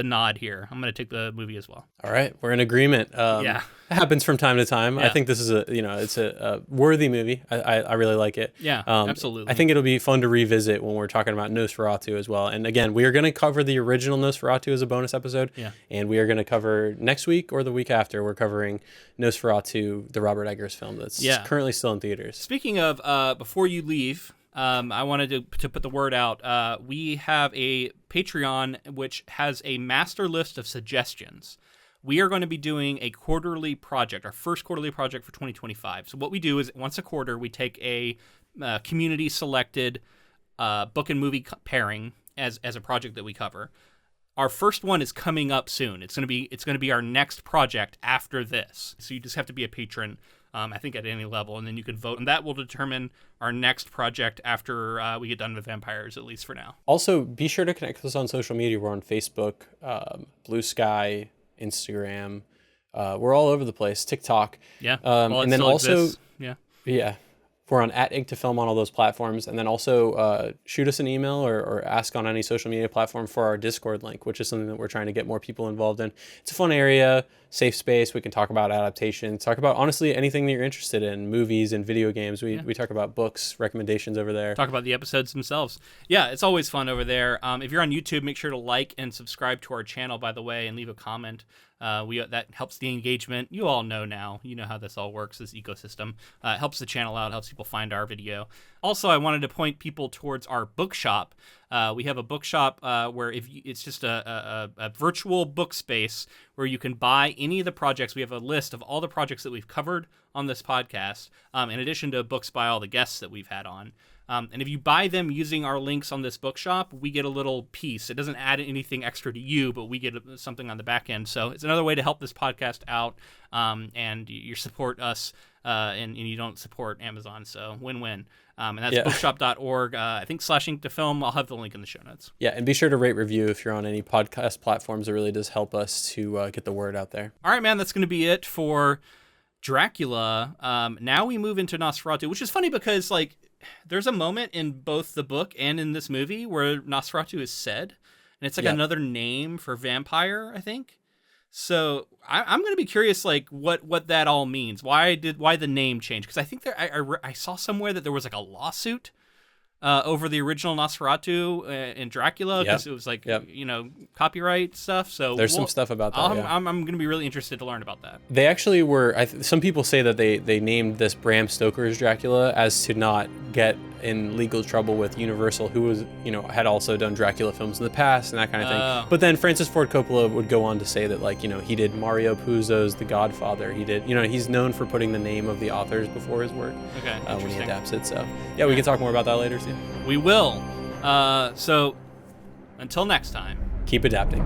nod here. I'm gonna take the movie as well. All right, we're in agreement. Yeah, it happens from time to time. Yeah. I think this is it's a worthy movie. I really like it. Yeah, absolutely. I think it'll be fun to revisit when we're talking about Nosferatu as well. And again, we are going to cover the original Nosferatu as a bonus episode. Yeah, and we are going to cover next week or the week after. We're covering Nosferatu, the Robert Eggers film that's currently still in theaters. Speaking of, before you leave. I wanted to put the word out. We have a Patreon which has a master list of suggestions. We are going to be doing a quarterly project, our first quarterly project for 2025. So what we do is once a quarter, we take a community-selected book and movie pairing as a project that we cover. Our first one is coming up soon. It's going to be our next project after this. So you just have to be a patron I think at any level, and then you can vote, and that will determine our next project after we get done with vampires, at least for now. Also, be sure to connect with us on social media. We're on Facebook, Blue Sky, Instagram. We're all over the place. TikTok. Yeah. And then also, exists. yeah, we're on @IgToFilm on all those platforms. And then also shoot us an email or ask on any social media platform for our Discord link, which is something that we're trying to get more people involved in. It's a fun area, safe space. We can talk about adaptations, talk about honestly anything that you're interested in, movies and video games. We talk about books, recommendations over there. Talk about the episodes themselves. Yeah, it's always fun over there. If you're on YouTube, make sure to like and subscribe to our channel, by the way, and leave a comment. That helps the engagement. You all know now. You know how this all works, this ecosystem. It helps the channel out, helps people find our video. Also, I wanted to point people towards our bookshop. We have a bookshop where it's just a virtual book space where you can buy any of the projects. We have a list of all the projects that we've covered on this podcast, in addition to books by all the guests that we've had on. And if you buy them using our links on this bookshop, we get a little piece. It doesn't add anything extra to you, but we get something on the back end. So it's another way to help this podcast out, and you support us, and you don't support Amazon. So win-win. And that's bookshop.org. I think /InkToFilm. I'll have the link in the show notes. Yeah, and be sure to rate, review if you're on any podcast platforms. It really does help us to get the word out there. All right, man, that's going to be it for Dracula. Now we move into Nosferatu, which is funny because, like, there's a moment in both the book and in this movie where Nosferatu is said, and it's like another name for vampire, I think. So I'm going to be curious, like, what that all means. Why the name change? Because I think I saw somewhere that there was like a lawsuit over the original Nosferatu in Dracula, because it was like copyright stuff. So there's some stuff about that. I'm going to be really interested to learn about that. They actually were. Some people say that they named this Bram Stoker's Dracula as to not get in legal trouble with Universal, who was had also done Dracula films in the past and that kind of thing. But then Francis Ford Coppola would go on to say that, like, he did Mario Puzo's The Godfather. He did he's known for putting the name of the authors before his work when he adapts it. So we can talk more about that later too. We will. So until next time, keep adapting.